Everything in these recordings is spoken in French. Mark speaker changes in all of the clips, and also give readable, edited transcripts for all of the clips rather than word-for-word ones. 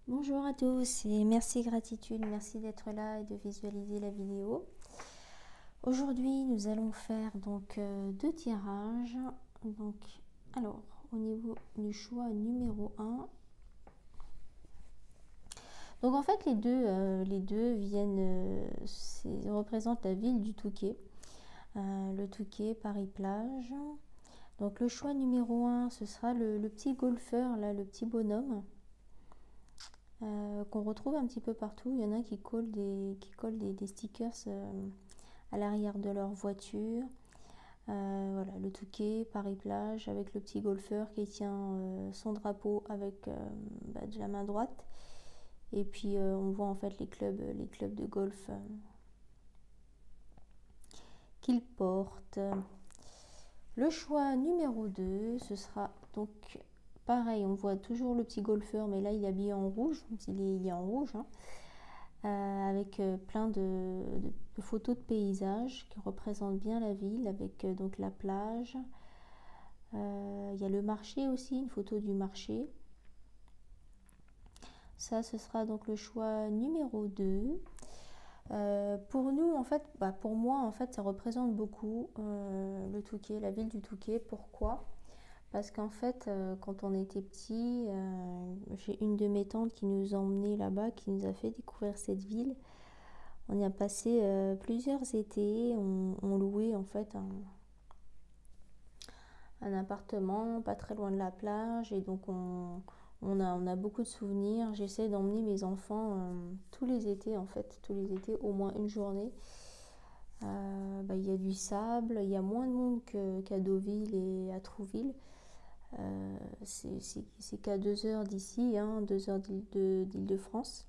Speaker 1: Bonjour à tous et merci gratitude, merci d'être là et de visualiser la vidéo. Aujourd'hui nous allons faire donc deux tirages. Donc alors au niveau du choix numéro 1. Donc en fait les deux viennent, représentent la ville du Touquet. Le Touquet, Paris-Plage. Donc le choix numéro 1 ce sera le petit golfeur là, le petit bonhomme. Qu'on retrouve un petit peu partout. Il y en a qui collent des stickers à l'arrière de leur voiture. Voilà, le Touquet, Paris-Plage, avec le petit golfeur qui tient son drapeau avec de la main droite. Et puis on voit en fait les clubs de golf qu'il porte. Le choix numéro 2, ce sera donc pareil, on voit toujours le petit golfeur, mais là il est habillé en rouge, il est en rouge, hein, avec plein de photos de paysages qui représentent bien la ville, avec donc la plage. Il y a le marché aussi, une photo du marché. Ça, ce sera donc le choix numéro 2. Pour nous, en fait, pour moi, en fait, ça représente beaucoup le Touquet, la ville du Touquet. Pourquoi ? Parce qu'en fait, quand on était petit, j'ai une de mes tantes qui nous a emmenés là-bas, qui nous a fait découvrir cette ville. On y a passé plusieurs étés. On louait en fait un appartement pas très loin de la plage. Et donc on a beaucoup de souvenirs. J'essaie d'emmener mes enfants tous les étés, en fait, tous les étés, au moins une journée. Il y a du sable, il y a moins de monde qu'à Deauville et à Trouville. C'est qu'à 2 heures d'ici, 2 heures d'Île-de-France.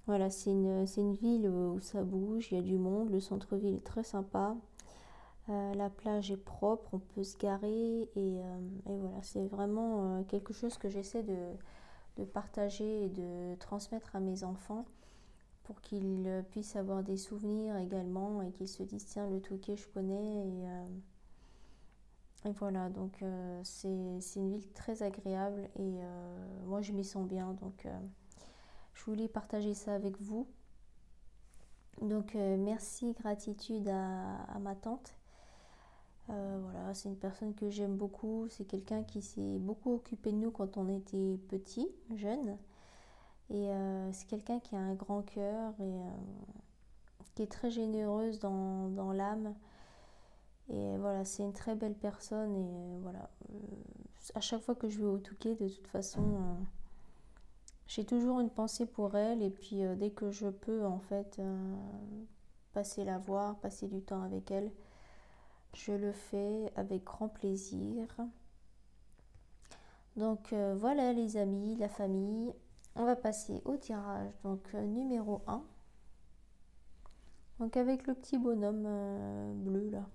Speaker 1: Voilà, c'est une ville où ça bouge, il y a du monde, le centre-ville est très sympa, la plage est propre, on peut se garer et voilà, c'est vraiment quelque chose que j'essaie de partager et de transmettre à mes enfants pour qu'ils puissent avoir des souvenirs également et qu'ils se disent tiens, le Touquet je connais et voilà, donc c'est une ville très agréable et moi je m'y sens bien, donc je voulais partager ça avec vous. Donc merci, gratitude à ma tante. Voilà, c'est une personne que j'aime beaucoup, c'est quelqu'un qui s'est beaucoup occupé de nous quand on était petit, jeune. Et c'est quelqu'un qui a un grand cœur et qui est très généreuse dans l'âme. Et voilà, c'est une très belle personne et voilà. À chaque fois que je vais au Touquet, de toute façon, j'ai toujours une pensée pour elle. Et puis dès que je peux, en fait, passer la voir, passer du temps avec elle, je le fais avec grand plaisir. Donc voilà les amis, la famille. On va passer au tirage, donc numéro 1. Donc avec le petit bonhomme bleu là.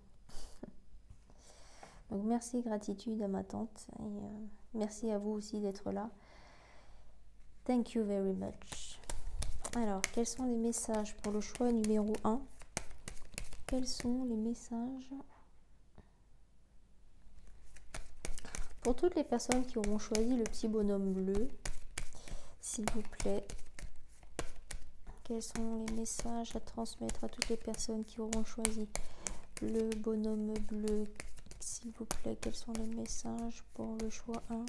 Speaker 1: Donc merci, gratitude à ma tante et merci à vous aussi d'être là. Thank you very much. Alors, quels sont les messages pour le choix numéro 1? Quels sont les messages pour toutes les personnes qui auront choisi le petit bonhomme bleu? S'il vous plaît, quels sont les messages à transmettre à toutes les personnes qui auront choisi le bonhomme bleu? S'il vous plaît, quels sont les messages pour le choix 1?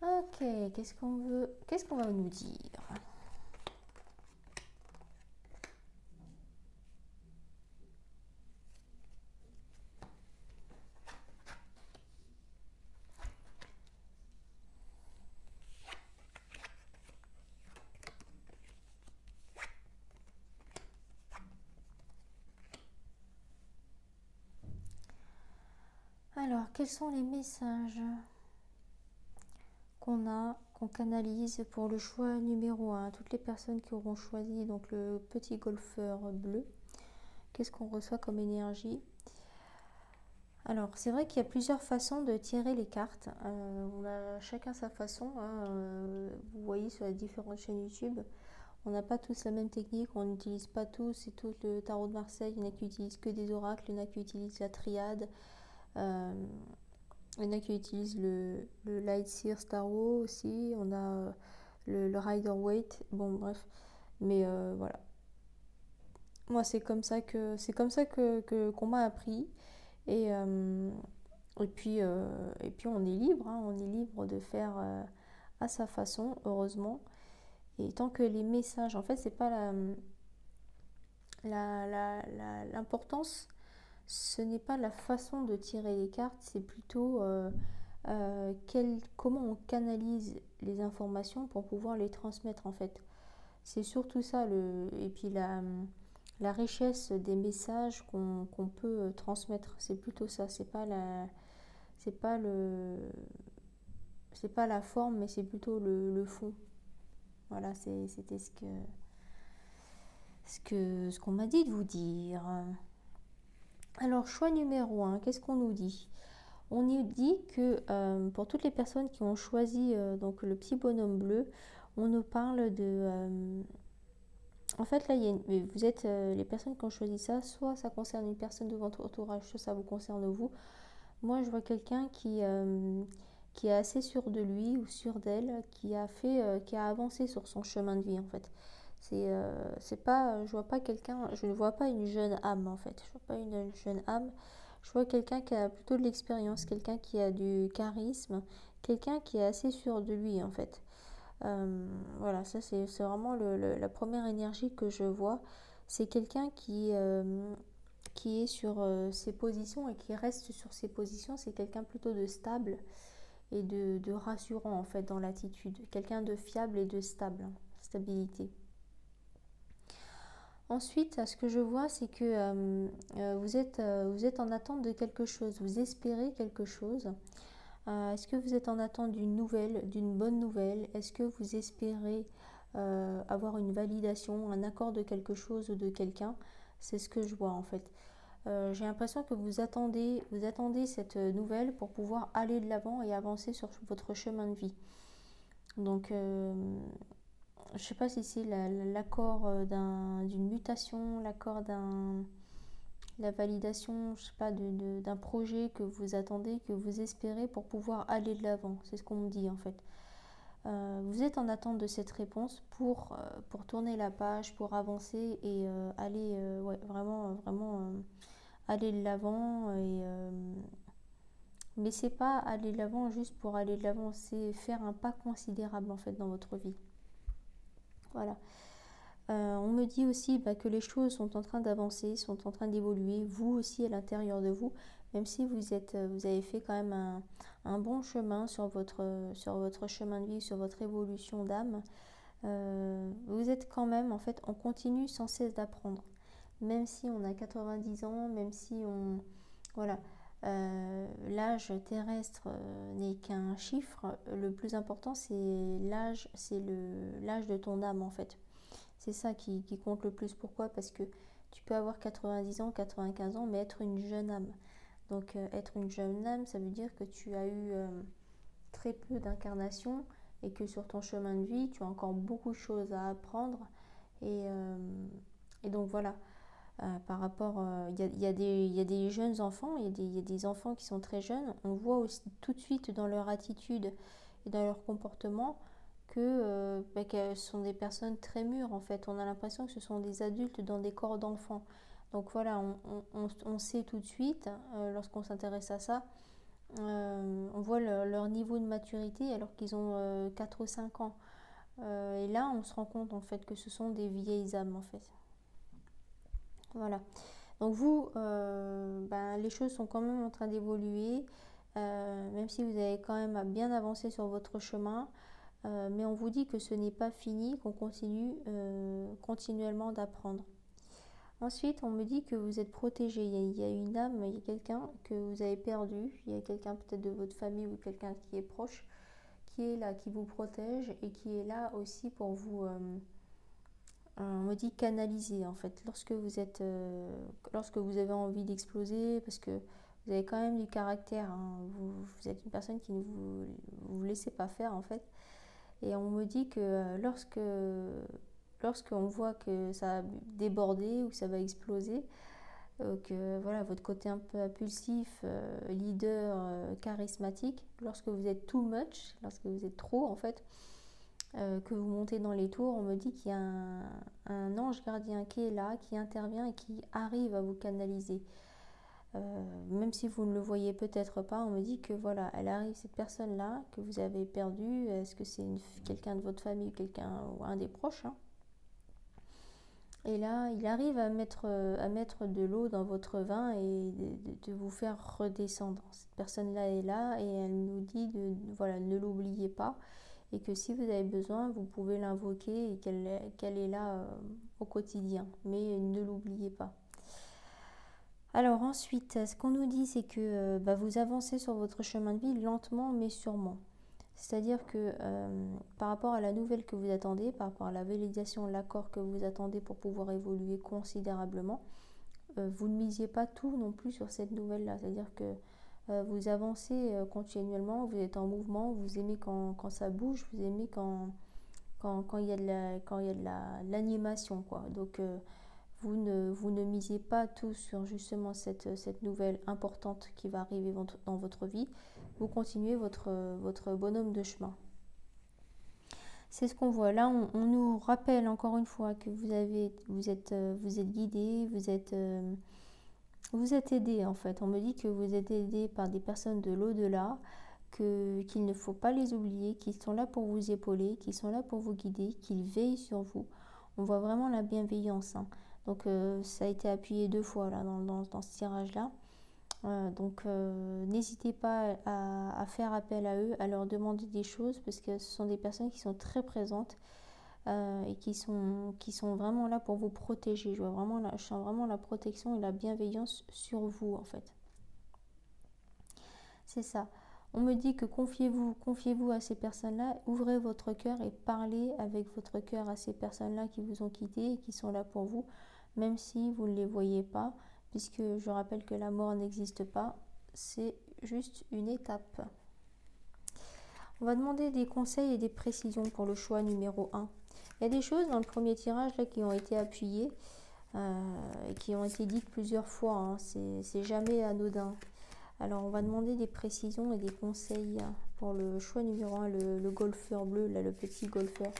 Speaker 1: Ok, qu'est-ce qu'on va nous dire? Alors, quels sont les messages qu'on canalise pour le choix numéro 1? Toutes les personnes qui auront choisi donc le petit golfeur bleu, qu'est-ce qu'on reçoit comme énergie? Alors, c'est vrai qu'il y a plusieurs façons de tirer les cartes. On a chacun sa façon. Vous voyez voyez sur les différentes chaînes YouTube, on n'a pas tous la même technique, on n'utilise pas tous et tout le tarot de Marseille. Il y en a qui utilisent que des oracles, il y en a qui utilisent la triade, il y en a qui utilisent le Light Seers Tarot aussi, on a le Rider-Waite, bon bref, mais voilà. Moi c'est comme ça que qu'on m'a appris et, et puis on est libre, hein, on est libre de faire à sa façon, heureusement. Et tant que les messages, en fait, c'est pas l'importance, ce n'est pas la façon de tirer les cartes, c'est plutôt comment on canalise les informations pour pouvoir les transmettre, en fait. C'est surtout ça, et puis la richesse des messages qu'on peut transmettre, c'est plutôt ça, c'est pas le, c'est pas la forme, mais c'est plutôt le fond. Voilà, c'était ce qu'on m'a dit de vous dire. Alors, choix numéro 1, qu'est-ce qu'on nous dit? On nous dit que pour toutes les personnes qui ont choisi donc le petit bonhomme bleu, on nous parle de... en fait, là, vous êtes les personnes qui ont choisi ça, soit ça concerne une personne de votre entourage, soit ça vous concerne vous. Moi, je vois quelqu'un qui est assez sûr de lui ou sûr d'elle, qui a avancé sur son chemin de vie, en fait. C'est pas, je vois pas quelqu'un, je ne vois pas une jeune âme, en fait. Je vois pas une jeune âme. Je vois quelqu'un qui a plutôt de l'expérience, quelqu'un qui a du charisme, quelqu'un qui est assez sûr de lui, en fait. Voilà, ça c'est vraiment la première énergie que je vois. C'est quelqu'un qui est sur ses positions et qui reste sur ses positions. C'est quelqu'un plutôt de stable et de rassurant en fait dans l'attitude. Quelqu'un de fiable et de stable, hein, stabilité. Ensuite, ce que je vois, c'est que vous êtes en attente de quelque chose, vous espérez quelque chose. Est-ce que vous êtes en attente d'une nouvelle, d'une bonne nouvelle? Est-ce que vous espérez avoir une validation, un accord de quelque chose ou de quelqu'un? C'est ce que je vois en fait. J'ai l'impression que vous attendez cette nouvelle pour pouvoir aller de l'avant et avancer sur votre chemin de vie. Donc, je ne sais pas si c'est l'accord d'une mutation, l'accord la validation, je sais pas, d'un projet que vous attendez, que vous espérez pour pouvoir aller de l'avant. C'est ce qu'on me dit en fait. Vous êtes en attente de cette réponse pour tourner la page, pour avancer et aller ouais, vraiment aller de l'avant. Mais c'est pas aller de l'avant juste pour aller de l'avant, c'est faire un pas considérable en fait dans votre vie. Voilà. On me dit aussi que les choses sont en train d'avancer, sont en train d'évoluer, vous aussi à l'intérieur de vous, même si vous avez fait quand même un bon chemin sur votre chemin de vie, sur votre évolution d'âme. Vous êtes quand même, en fait, on continue sans cesse d'apprendre. Même si on a 90 ans, même si on... Voilà. L'âge terrestre n'est qu'un chiffre. Le plus important, c'est l'âge de ton âme, en fait. C'est ça qui compte le plus. Pourquoi? Parce que tu peux avoir 90 ans, 95 ans, mais être une jeune âme. Donc être une jeune âme, ça veut dire que tu as eu très peu d'incarnations et que sur ton chemin de vie, tu as encore beaucoup de choses à apprendre. Et donc voilà, par rapport, il y a des jeunes enfants, il y a des enfants qui sont très jeunes. On voit aussi tout de suite dans leur attitude et dans leur comportement qu'elles sont des personnes très mûres en fait. On a l'impression que ce sont des adultes dans des corps d'enfants. Donc voilà, on sait tout de suite, lorsqu'on s'intéresse à ça, on voit leur niveau de maturité alors qu'ils ont 4 ou 5 ans. Et là, on se rend compte en fait que ce sont des vieilles âmes en fait. Voilà. Donc vous, les choses sont quand même en train d'évoluer, même si vous avez quand même bien avancé sur votre chemin. Mais on vous dit que ce n'est pas fini, qu'on continue continuellement d'apprendre. Ensuite, on me dit que vous êtes protégé. Il y a une âme, il y a quelqu'un que vous avez perdu. Il y a quelqu'un peut-être de votre famille ou quelqu'un qui est proche, qui est là, qui vous protège et qui est là aussi pour vous, on me dit canaliser en fait. Lorsque vous avez envie d'exploser, parce que vous avez quand même du caractère, hein, vous êtes une personne qui ne vous laissez pas faire en fait. Et on me dit que lorsqu'on voit que ça va déborder ou que ça va exploser, que voilà, votre côté un peu impulsif, leader, charismatique, lorsque vous êtes too much, lorsque vous êtes trop en fait, que vous montez dans les tours, on me dit qu'il y a un ange gardien qui est là, qui intervient et qui arrive à vous canaliser. Même si vous ne le voyez peut-être pas, on me dit que voilà, elle arrive, cette personne-là que vous avez perdue. Est-ce que c'est quelqu'un de votre famille, quelqu'un ou un des proches, hein. Et là, il arrive à mettre de l'eau dans votre vin et de vous faire redescendre. Cette personne-là est là et elle nous dit voilà, ne l'oubliez pas et que si vous avez besoin, vous pouvez l'invoquer et qu'elle est là au quotidien. Mais ne l'oubliez pas. Alors ensuite, ce qu'on nous dit, c'est que vous avancez sur votre chemin de vie lentement mais sûrement. C'est-à-dire que par rapport à la nouvelle que vous attendez, par rapport à la validation, l'accord que vous attendez pour pouvoir évoluer considérablement, vous ne misiez pas tout non plus sur cette nouvelle-là. C'est-à-dire que vous avancez continuellement, vous êtes en mouvement, vous aimez quand ça bouge, vous aimez quand il y a de l'animation, quoi. Donc vous ne misiez pas tout sur justement cette nouvelle importante qui va arriver dans votre vie. Vous continuez votre bonhomme de chemin. C'est ce qu'on voit. Là, on nous rappelle encore une fois que vous êtes guidé, vous êtes aidé en fait. On me dit que vous êtes aidé par des personnes de l'au-delà, qu'il ne faut pas les oublier, qu'ils sont là pour vous épauler, qu'ils sont là pour vous guider, qu'ils veillent sur vous. On voit vraiment la bienveillance, hein. Donc ça a été appuyé 2 fois là, dans ce tirage-là. Donc n'hésitez pas à faire appel à eux, à leur demander des choses parce que ce sont des personnes qui sont très présentes et qui sont vraiment là pour vous protéger. Je sens vraiment la protection et la bienveillance sur vous en fait. C'est ça. On me dit que confiez-vous à ces personnes-là, ouvrez votre cœur et parlez avec votre cœur à ces personnes-là qui vous ont quitté et qui sont là pour vous, même si vous ne les voyez pas, puisque je rappelle que la mort n'existe pas, c'est juste une étape. On va demander des conseils et des précisions pour le choix numéro 1. Il y a des choses dans le premier tirage là, qui ont été appuyées et qui ont été dites plusieurs fois, hein. C'est jamais anodin. Alors on va demander des précisions et des conseils pour le choix numéro 1, le golfeur bleu, là, le petit golfeur.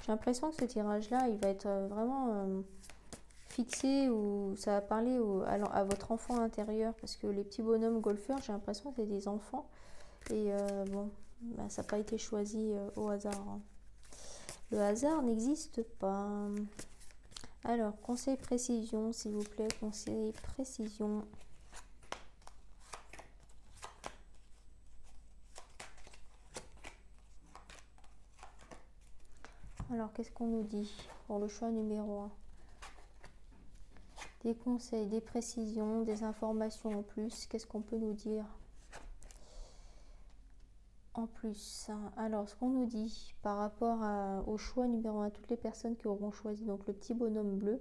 Speaker 1: J'ai l'impression que ce tirage-là, il va être vraiment fixé ou ça va parler à votre enfant intérieur parce que les petits bonhommes golfeurs, j'ai l'impression que c'est des enfants et ça n'a pas été choisi au hasard, hein. Le hasard n'existe pas. Alors, conseil précision, s'il vous plaît, conseil précision. Alors, qu'est-ce qu'on nous dit pour le choix numéro 1? Des conseils, des précisions, des informations en plus. Qu'est-ce qu'on peut nous dire en plus? Alors, ce qu'on nous dit par rapport au choix numéro 1, toutes les personnes qui auront choisi donc le petit bonhomme bleu.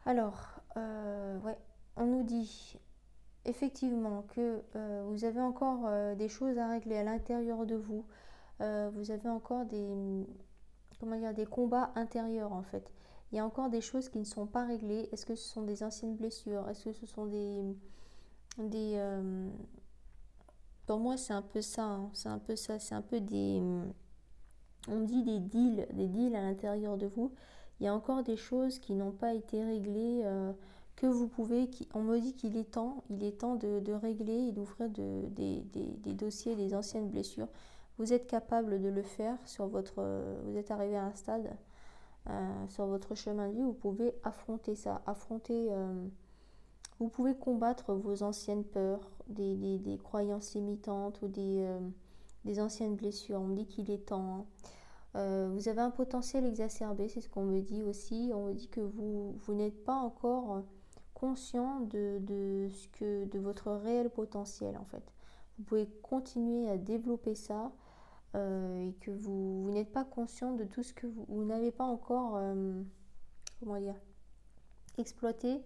Speaker 1: Alors, on nous dit effectivement que vous avez encore des choses à régler à l'intérieur de vous. Vous avez encore des combats intérieurs en fait. Il y a encore des choses qui ne sont pas réglées. Est-ce que ce sont des anciennes blessures? Est-ce que ce sont pour moi c'est un peu ça, hein. C'est un peu ça, c'est un peu on dit des deals à l'intérieur de vous. Il y a encore des choses qui n'ont pas été réglées, que vous pouvez, on me dit qu'il est temps de régler et d'ouvrir des dossiers, des anciennes blessures. Vous êtes capable de le faire vous êtes arrivé à un stade sur votre chemin de vie, vous pouvez affronter ça, vous pouvez combattre vos anciennes peurs, des croyances limitantes ou des anciennes blessures. On me dit qu'il est temps, hein. Vous avez un potentiel exacerbé, c'est ce qu'on me dit aussi. On me dit que vous n'êtes pas encore conscient de votre réel potentiel en fait. Vous pouvez continuer à développer ça et que vous n'êtes pas conscient de tout ce que vous n'avez pas encore exploité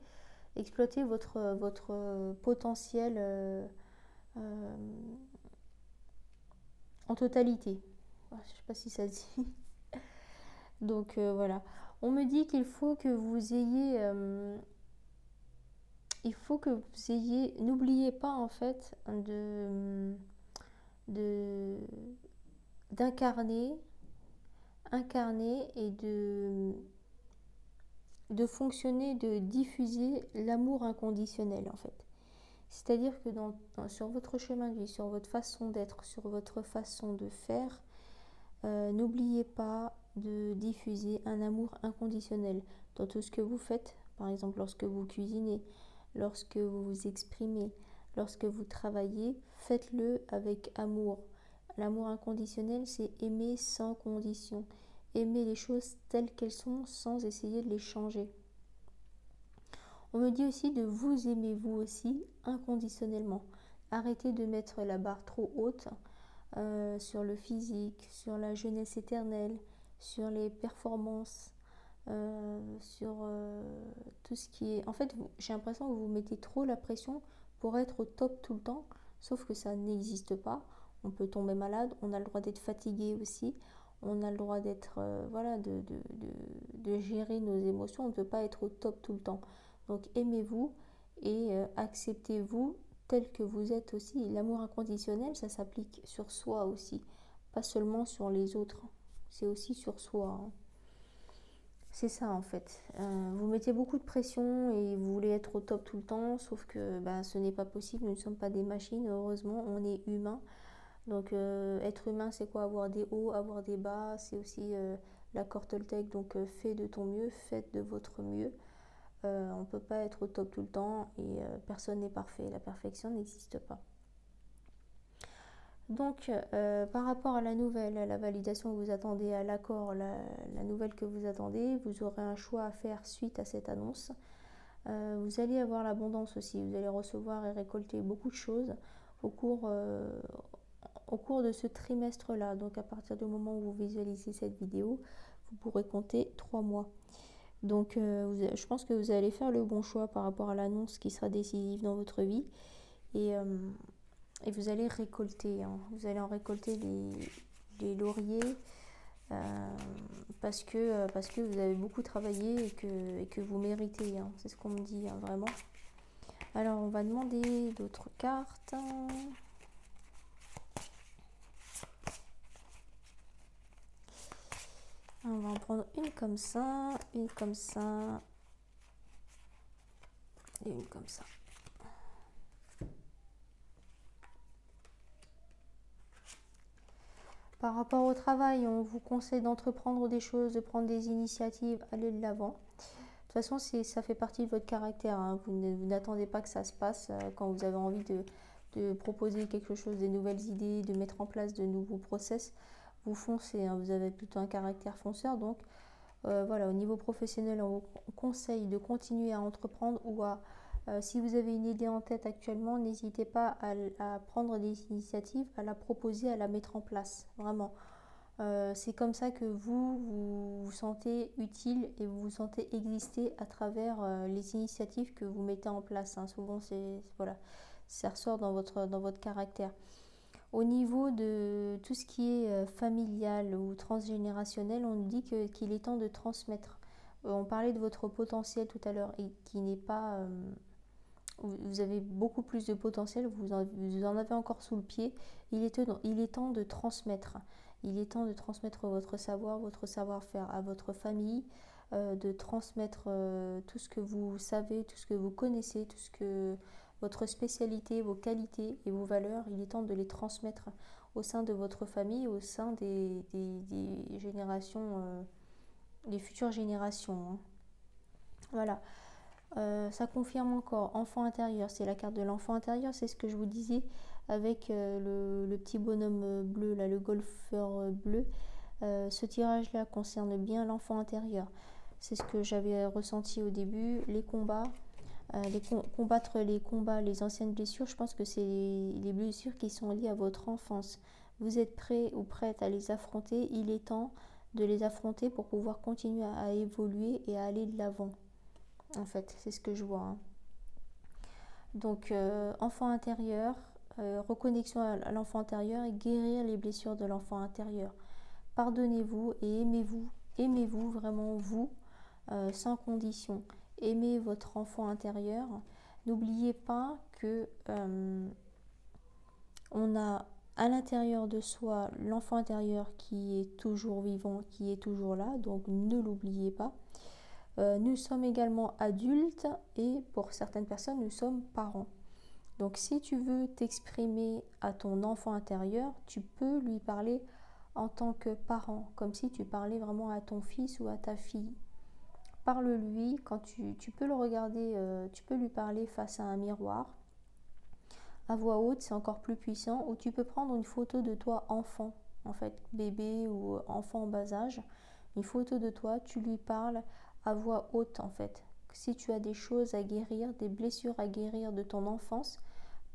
Speaker 1: votre potentiel en totalité. je sais pas si ça se dit. Donc voilà. On me dit qu'il faut que vous ayez... n'oubliez pas en fait de d'incarner et de fonctionner, de diffuser l'amour inconditionnel en fait. C'est-à-dire que sur votre chemin de vie, sur votre façon d'être, sur votre façon de faire, n'oubliez pas de diffuser un amour inconditionnel dans tout ce que vous faites. Par exemple, lorsque vous cuisinez, lorsque vous vous exprimez, lorsque vous travaillez, faites-le avec amour. L'amour inconditionnel, c'est aimer sans condition. Aimer les choses telles qu'elles sont sans essayer de les changer. On me dit aussi de vous aimer vous aussi inconditionnellement. Arrêtez de mettre la barre trop haute sur le physique, sur la jeunesse éternelle, sur les performances, sur tout ce qui est... En fait, j'ai l'impression que vous mettez trop la pression pour être au top tout le temps, sauf que ça n'existe pas. On peut tomber malade, on a le droit d'être fatigué aussi, on a le droit d'être, voilà, de gérer nos émotions, on ne peut pas être au top tout le temps. Donc aimez-vous et acceptez-vous tel que vous êtes aussi. L'amour inconditionnel, ça s'applique sur soi aussi, pas seulement sur les autres, c'est aussi sur soi. C'est ça en fait. Vous mettez beaucoup de pression et vous voulez être au top tout le temps, sauf que ce n'est pas possible, nous ne sommes pas des machines, heureusement, on est humain. Donc être humain, c'est quoi? Avoir des hauts, avoir des bas, c'est aussi l'accord Toltec, donc fais de ton mieux, faites de votre mieux. On ne peut pas être au top tout le temps et personne n'est parfait, la perfection n'existe pas. Donc par rapport à la nouvelle, à la validation que vous attendez, à l'accord, la nouvelle que vous attendez, vous aurez un choix à faire suite à cette annonce. Vous allez avoir l'abondance aussi, vous allez recevoir et récolter beaucoup de choses au cours de ce trimestre-là. Donc à partir du moment où vous visualisez cette vidéo, vous pourrez compter 3 mois. Donc je pense que vous allez faire le bon choix par rapport à l'annonce qui sera décisive dans votre vie. Et vous allez récolter, vous allez en récolter les lauriers parce que vous avez beaucoup travaillé et que vous méritez. C'est ce qu'on me dit, vraiment. Alors on va demander d'autres cartes. On va en prendre une comme ça et une comme ça. Par rapport au travail, on vous conseille d'entreprendre des choses, de prendre des initiatives, aller de l'avant. De toute façon, ça fait partie de votre caractère. Vous n'attendez pas que ça se passe quand vous avez envie de proposer quelque chose, des nouvelles idées, de mettre en place de nouveaux process. Vous foncez, vous avez plutôt un caractère fonceur. Donc voilà, au niveau professionnel, on vous conseille de continuer à entreprendre ou si vous avez une idée en tête actuellement, n'hésitez pas à prendre des initiatives, à la proposer, à la mettre en place. Vraiment. C'est comme ça que vous vous sentez utile et vous vous sentez exister à travers les initiatives que vous mettez en place. Souvent, voilà, ça ressort dans votre caractère. Au niveau de tout ce qui est familial ou transgénérationnel, on nous dit qu'il est temps de transmettre. On parlait de votre potentiel tout à l'heure et qui n'est pas... vous avez beaucoup plus de potentiel, vous en avez encore sous le pied. Il est temps de transmettre. Il est temps de transmettre votre savoir-faire à votre famille, de transmettre tout ce que vous savez, tout ce que vous connaissez, tout ce que votre spécialité, vos qualités et vos valeurs. Il est temps de les transmettre au sein de votre famille, au sein des générations, des futures générations. Voilà. Ça confirme encore, enfant intérieur, c'est la carte de l'enfant intérieur, c'est ce que je vous disais avec le petit bonhomme bleu, là, le golfeur bleu. Ce tirage-là concerne bien l'enfant intérieur. C'est ce que j'avais ressenti au début, les combats, combattre les combats, les anciennes blessures. Je pense que c'est les blessures qui sont liées à votre enfance. Vous êtes prêt ou prête à les affronter, il est temps de les affronter pour pouvoir continuer à évoluer et à aller de l'avant. En fait, c'est ce que je vois. Donc, enfant intérieur, reconnexion à l'enfant intérieur et guérir les blessures de l'enfant intérieur. pardonnez-vous et aimez-vous. Aimez-vous vraiment vous, sans condition. Aimez votre enfant intérieur. N'oubliez pas que on a à l'intérieur de soi l'enfant intérieur qui est toujours vivant, qui est toujours là, donc ne l'oubliez pas. Nous sommes également adultes et pour certaines personnes, nous sommes parents. Donc si tu veux t'exprimer à ton enfant intérieur, tu peux lui parler en tant que parent, comme si tu parlais vraiment à ton fils ou à ta fille. Parle-lui quand tu peux le regarder, tu peux lui parler face à un miroir. À voix haute, c'est encore plus puissant. Ou tu peux prendre une photo de toi enfant, en fait, bébé ou enfant en bas âge. Une photo de toi, tu lui parles à voix haute, en fait. Si tu as des choses à guérir, des blessures à guérir de ton enfance,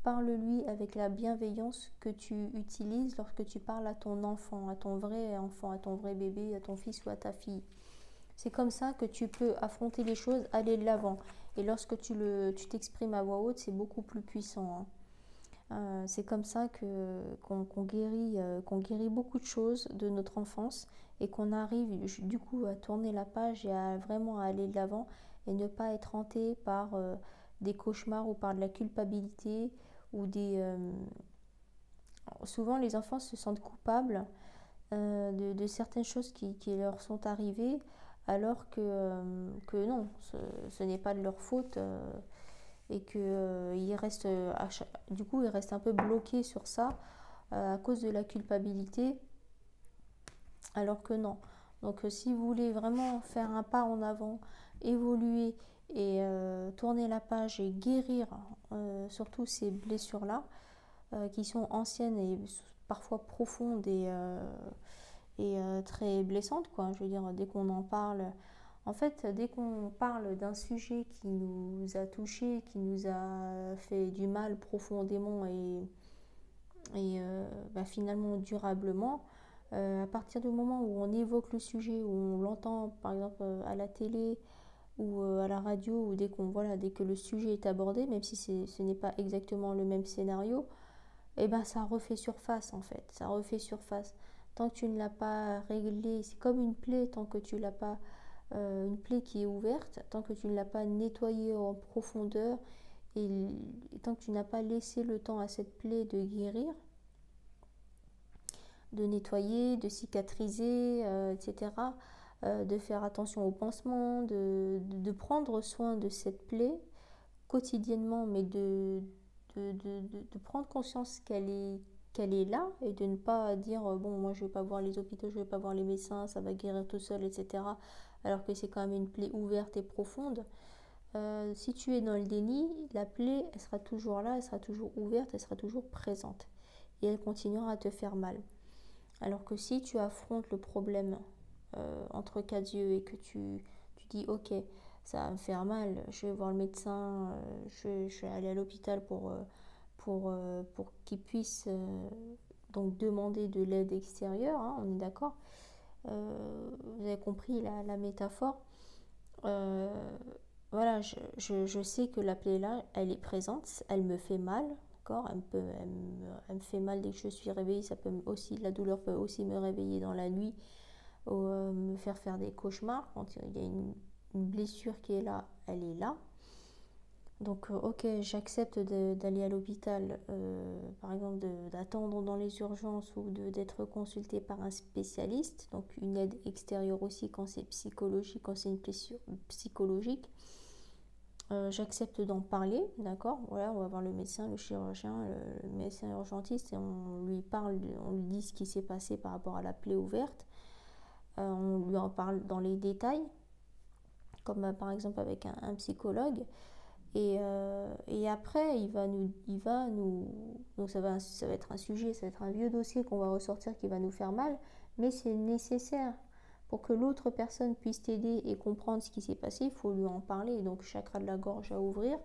Speaker 1: parle-lui avec la bienveillance que tu utilises lorsque tu parles à ton enfant, à ton vrai bébé, à ton fils ou à ta fille. C'est comme ça que tu peux affronter les choses, aller de l'avant. Et lorsque tu t'exprimes à voix haute, c'est beaucoup plus puissant, hein. C'est comme ça qu'on guérit beaucoup de choses de notre enfance et qu'on arrive du coup à tourner la page et à vraiment aller de l'avant et ne pas être hanté par des cauchemars ou par de la culpabilité ou souvent les enfants se sentent coupables de certaines choses qui leur sont arrivées alors que non, ce n'est pas de leur faute. Et qu'ils restent, du coup, ils restent un peu bloqués sur ça à cause de la culpabilité, alors que non. Donc, si vous voulez vraiment faire un pas en avant, évoluer et tourner la page et guérir surtout ces blessures-là, qui sont anciennes et parfois profondes et très blessantes, quoi. Je veux dire, dès qu'on en parle, en fait, dès qu'on parle d'un sujet qui nous a touchés, qui nous a fait du mal profondément et finalement durablement, à partir du moment où on évoque le sujet, où on l'entend par exemple à la télé ou à la radio, ou dès que le sujet est abordé, même si ce n'est pas exactement le même scénario, et ben ça refait surface en fait, ça refait surface. Tant que tu ne l'as pas réglé, c'est comme une plaie, tant que tu l'as pas une plaie qui est ouverte, tant que tu ne l'as pas nettoyée en profondeur et tant que tu n'as pas laissé le temps à cette plaie de guérir, de nettoyer, de cicatriser, etc., de faire attention aux pansements, de prendre soin de cette plaie quotidiennement, mais de prendre conscience qu'elle est là et de ne pas dire bon, moi je vais pas voir les hôpitaux, je vais pas voir les médecins, ça va guérir tout seul, etc., alors que c'est quand même une plaie ouverte et profonde. Si tu es dans le déni, la plaie, elle sera toujours là, elle sera toujours ouverte, elle sera toujours présente et elle continuera à te faire mal. Alors que si tu affrontes le problème entre quatre yeux et que tu dis ok, ça va me faire mal, je vais voir le médecin, je vais aller à l'hôpital pour qu'il puisse donc demander de l'aide extérieure, hein, on est d'accord. Vous avez compris la métaphore. Voilà, je sais que la plaie là, elle est présente, elle me fait mal, d'accord, elle me fait mal dès que je suis réveillée, la douleur peut aussi me réveiller dans la nuit ou me faire des cauchemars. Quand il y a une blessure qui est là, elle est là. Donc, ok, j'accepte d'aller à l'hôpital, par exemple d'attendre dans les urgences ou d'être consulté par un spécialiste, donc une aide extérieure aussi quand c'est psychologique, quand c'est une blessure psychologique. J'accepte d'en parler, d'accord. Voilà, on va voir le médecin, le chirurgien, le médecin urgentiste et on lui parle, on lui dit ce qui s'est passé par rapport à la plaie ouverte. On lui en parle dans les détails, comme par exemple avec un psychologue. Et après, donc ça va être un sujet, ça va être un vieux dossier qu'on va ressortir qui va nous faire mal, mais c'est nécessaire. Pour que l'autre personne puisse t'aider et comprendre ce qui s'est passé, il faut lui en parler. Donc, chakra de la gorge à ouvrir.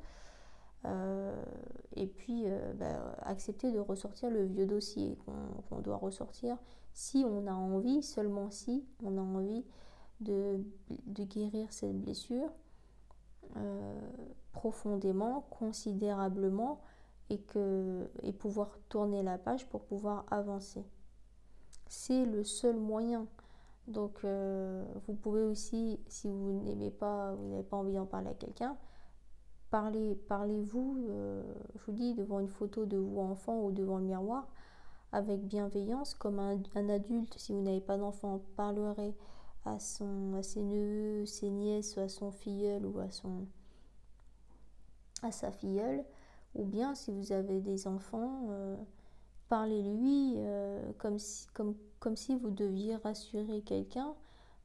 Speaker 1: Et puis, accepter de ressortir le vieux dossier qu'on doit ressortir si on a envie, seulement si on a envie de guérir cette blessure profondément, considérablement et pouvoir tourner la page pour pouvoir avancer. c'est le seul moyen. Donc vous pouvez aussi, si vous n'aimez pas, vous n'avez pas envie d'en parler à quelqu'un, parlez-vous, je vous dis, devant une photo de vous enfant ou devant le miroir, avec bienveillance, comme un adulte. Si vous n'avez pas d'enfant, parlerez à ses neveux, ses nièces, à son filleul ou à sa filleule. Ou bien si vous avez des enfants, parlez-lui comme si vous deviez rassurer quelqu'un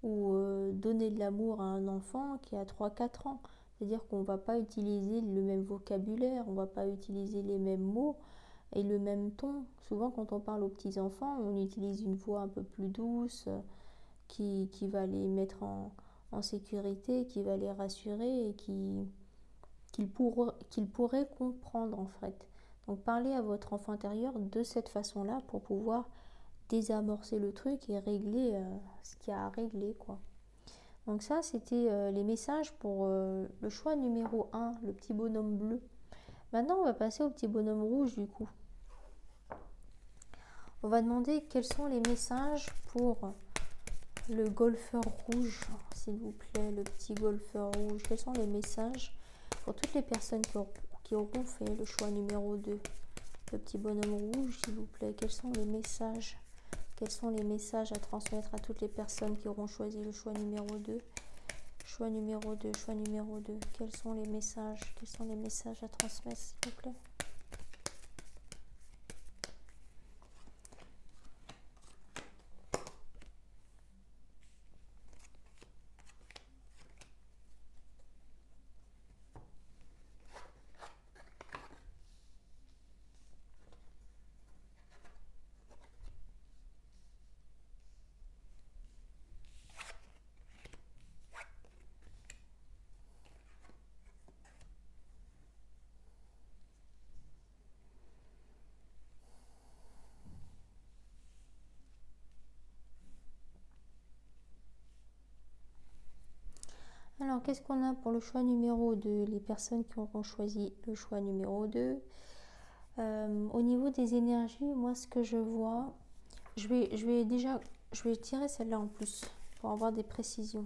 Speaker 1: ou donner de l'amour à un enfant qui a 3-4 ans. C'est-à-dire qu'on ne va pas utiliser le même vocabulaire, on ne va pas utiliser les mêmes mots et le même ton. Souvent quand on parle aux petits-enfants, on utilise une voix un peu plus douce qui va les mettre en sécurité, qui va les rassurer et qu'ils pourraient comprendre en fait. Donc parlez à votre enfant intérieur de cette façon-là pour pouvoir désamorcer le truc et régler ce qu'il y a à régler, quoi. Donc ça, c'était les messages pour le choix numéro 1, le petit bonhomme bleu. Maintenant, on va passer au petit bonhomme rouge du coup. On va demander quels sont les messages pour le golfeur rouge, s'il vous plaît, le petit golfeur rouge. Quels sont les messages pour toutes les personnes qui auront fait le choix numéro 2? Le petit bonhomme rouge, s'il vous plaît, quels sont les messages? Quels sont les messages à transmettre à toutes les personnes qui auront choisi le choix numéro 2? Choix numéro 2, choix numéro 2. Quels sont les messages? Quels sont les messages à transmettre, s'il vous plaît? Alors, qu'est-ce qu'on a pour le choix numéro 2? Les personnes qui auront choisi le choix numéro 2. Au niveau des énergies, moi, ce que je vois, je vais tirer celle-là en plus pour avoir des précisions.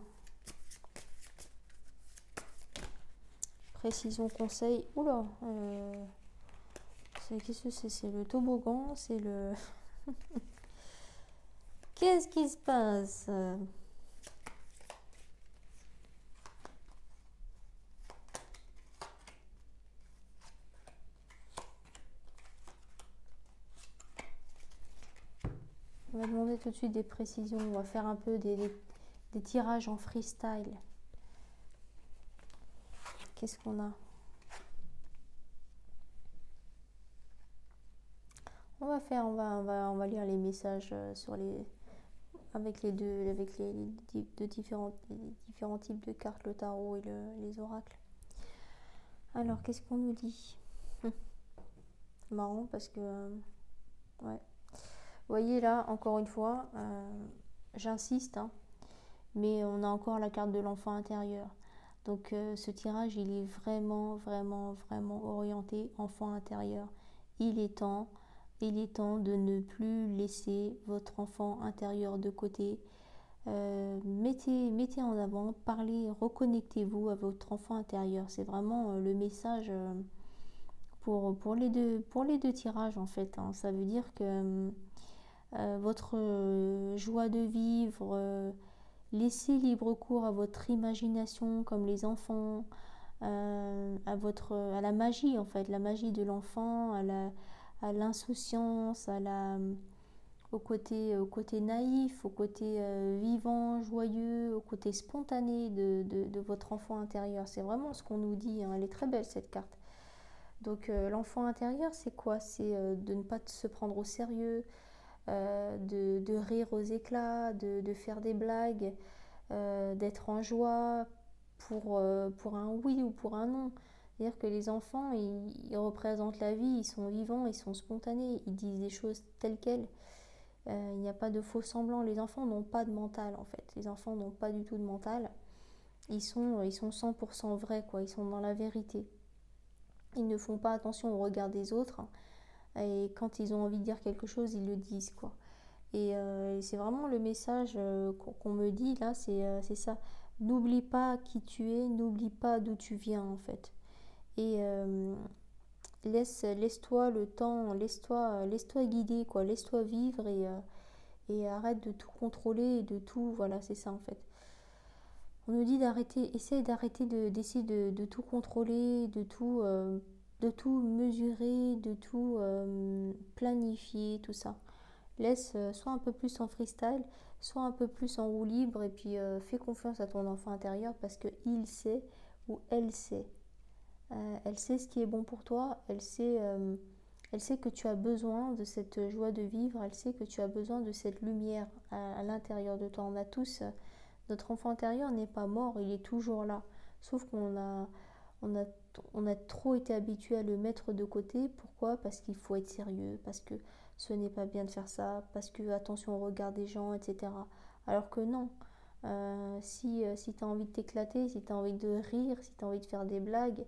Speaker 1: Précision conseil. Oula, qu'est-ce que c'est? C'est le toboggan, c'est le... Qu'est-ce qui se passe? On va demander tout de suite des précisions. On va faire un peu des tirages en freestyle. Qu'est-ce qu'on a? On va lire les messages avec les deux différents types de cartes, le tarot et les oracles. Alors, qu'est-ce qu'on nous dit? Marrant parce que ouais. Vous voyez là, encore une fois, j'insiste, hein, mais on a encore la carte de l'enfant intérieur. Donc ce tirage, il est vraiment, vraiment, vraiment orienté enfant intérieur. Il est temps de ne plus laisser votre enfant intérieur de côté. Mettez en avant, parlez, reconnectez-vous à votre enfant intérieur. C'est vraiment le message pour les deux tirages en fait, hein. Ça veut dire que votre joie de vivre, laissez libre cours à votre imagination comme les enfants, à la magie en fait, la magie de l'enfant, à l'insouciance, au côté naïf, au côté vivant, joyeux, au côté spontané de votre enfant intérieur. C'est vraiment ce qu'on nous dit, hein. Elle est très belle cette carte. Donc l'enfant intérieur, c'est quoi? C'est de ne pas se prendre au sérieux, de rire aux éclats, de faire des blagues, d'être en joie pour un oui ou pour un non. C'est-à-dire que les enfants, ils représentent la vie, ils sont vivants, ils sont spontanés, ils disent des choses telles quelles. Il n'y a pas de faux semblants. Les enfants n'ont pas de mental en fait. Les enfants n'ont pas du tout de mental. Ils sont 100% vrais, quoi. Ils sont dans la vérité. Ils ne font pas attention au regard des autres. Et quand ils ont envie de dire quelque chose, ils le disent, quoi. Et c'est vraiment le message qu'on me dit là, c'est ça. N'oublie pas qui tu es, n'oublie pas d'où tu viens en fait. Et laisse-toi le temps, laisse-toi guider, quoi. Laisse-toi vivre et arrête de tout contrôler et de tout. Voilà, c'est ça en fait. On nous dit d'arrêter, essaye d'arrêter d'essayer de tout contrôler, de tout mesurer, de tout planifier, tout ça. Laisse, soit un peu plus en freestyle, soit un peu plus en roue libre et puis fais confiance à ton enfant intérieur parce que il sait ou elle sait. Elle sait ce qui est bon pour toi, elle sait que tu as besoin de cette joie de vivre, elle sait que tu as besoin de cette lumière à l'intérieur de toi. On a tous, notre enfant intérieur n'est pas mort, il est toujours là. Sauf on a, on a trop été habitué à le mettre de côté. Pourquoi? Parce qu'il faut être sérieux, parce que ce n'est pas bien de faire ça, parce que attention au regard des gens, etc. Alors que non. Si tu as envie de t'éclater, si tu as envie de rire, si tu as envie de faire des blagues,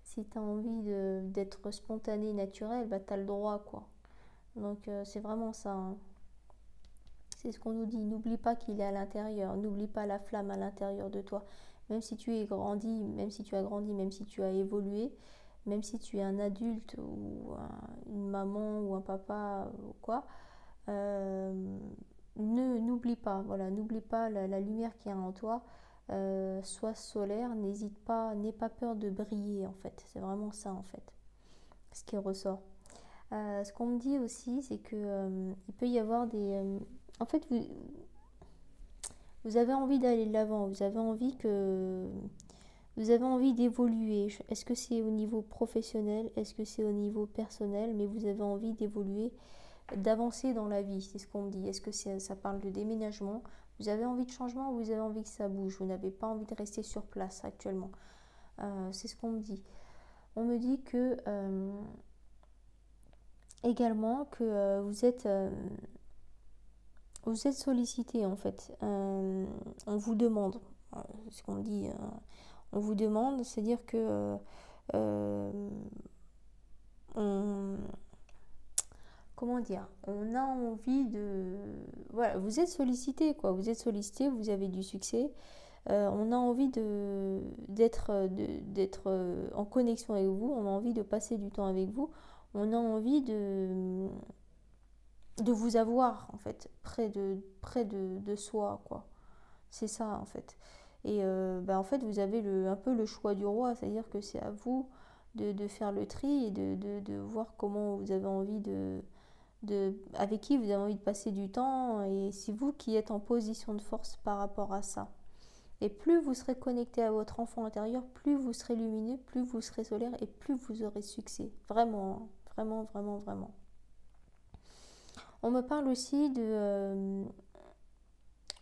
Speaker 1: si tu as envie d'être spontané, naturel, bah tu as le droit, quoi. Donc c'est vraiment ça, hein. C'est ce qu'on nous dit. N'oublie pas qu'il est à l'intérieur. N'oublie pas la flamme à l'intérieur de toi. Même si tu es grandi, même si tu as grandi, même si tu as évolué, même si tu es un adulte ou une maman ou un papa ou quoi, n'oublie pas, voilà, n'oublie pas la lumière qu'il y a en toi. Sois solaire, n'hésite pas, n'aie pas peur de briller en fait. C'est vraiment ça en fait, ce qui ressort. Ce qu'on me dit aussi, c'est que il peut y avoir des. En fait, vous avez envie d'aller de l'avant, vous avez envie d'évoluer. Est-ce que c'est au niveau professionnel, est-ce que c'est au niveau personnel, mais vous avez envie d'évoluer, d'avancer dans la vie, c'est ce qu'on me dit. Est-ce que ça parle de déménagement? Vous avez envie de changement ou vous avez envie que ça bouge? Vous n'avez pas envie de rester sur place actuellement. C'est ce qu'on me dit. On me dit que également que vous êtes sollicité en fait. On vous demande. C'est ce qu'on me dit. On vous demande, c'est-à-dire que on, comment dire, on a envie de, voilà, vous êtes sollicité quoi, vous êtes sollicité, vous avez du succès, on a envie d'être en connexion avec vous, on a envie de passer du temps avec vous, on a envie de vous avoir en fait près de soi quoi. C'est ça en fait. Et en fait vous avez un peu le choix du roi, c'est-à-dire que c'est à vous de faire le tri et de voir comment vous avez envie avec qui vous avez envie de passer du temps, et c'est vous qui êtes en position de force par rapport à ça. Et plus vous serez connecté à votre enfant intérieur, plus vous serez lumineux, plus vous serez solaire et plus vous aurez succès. Vraiment, vraiment, vraiment, vraiment. On me parle aussi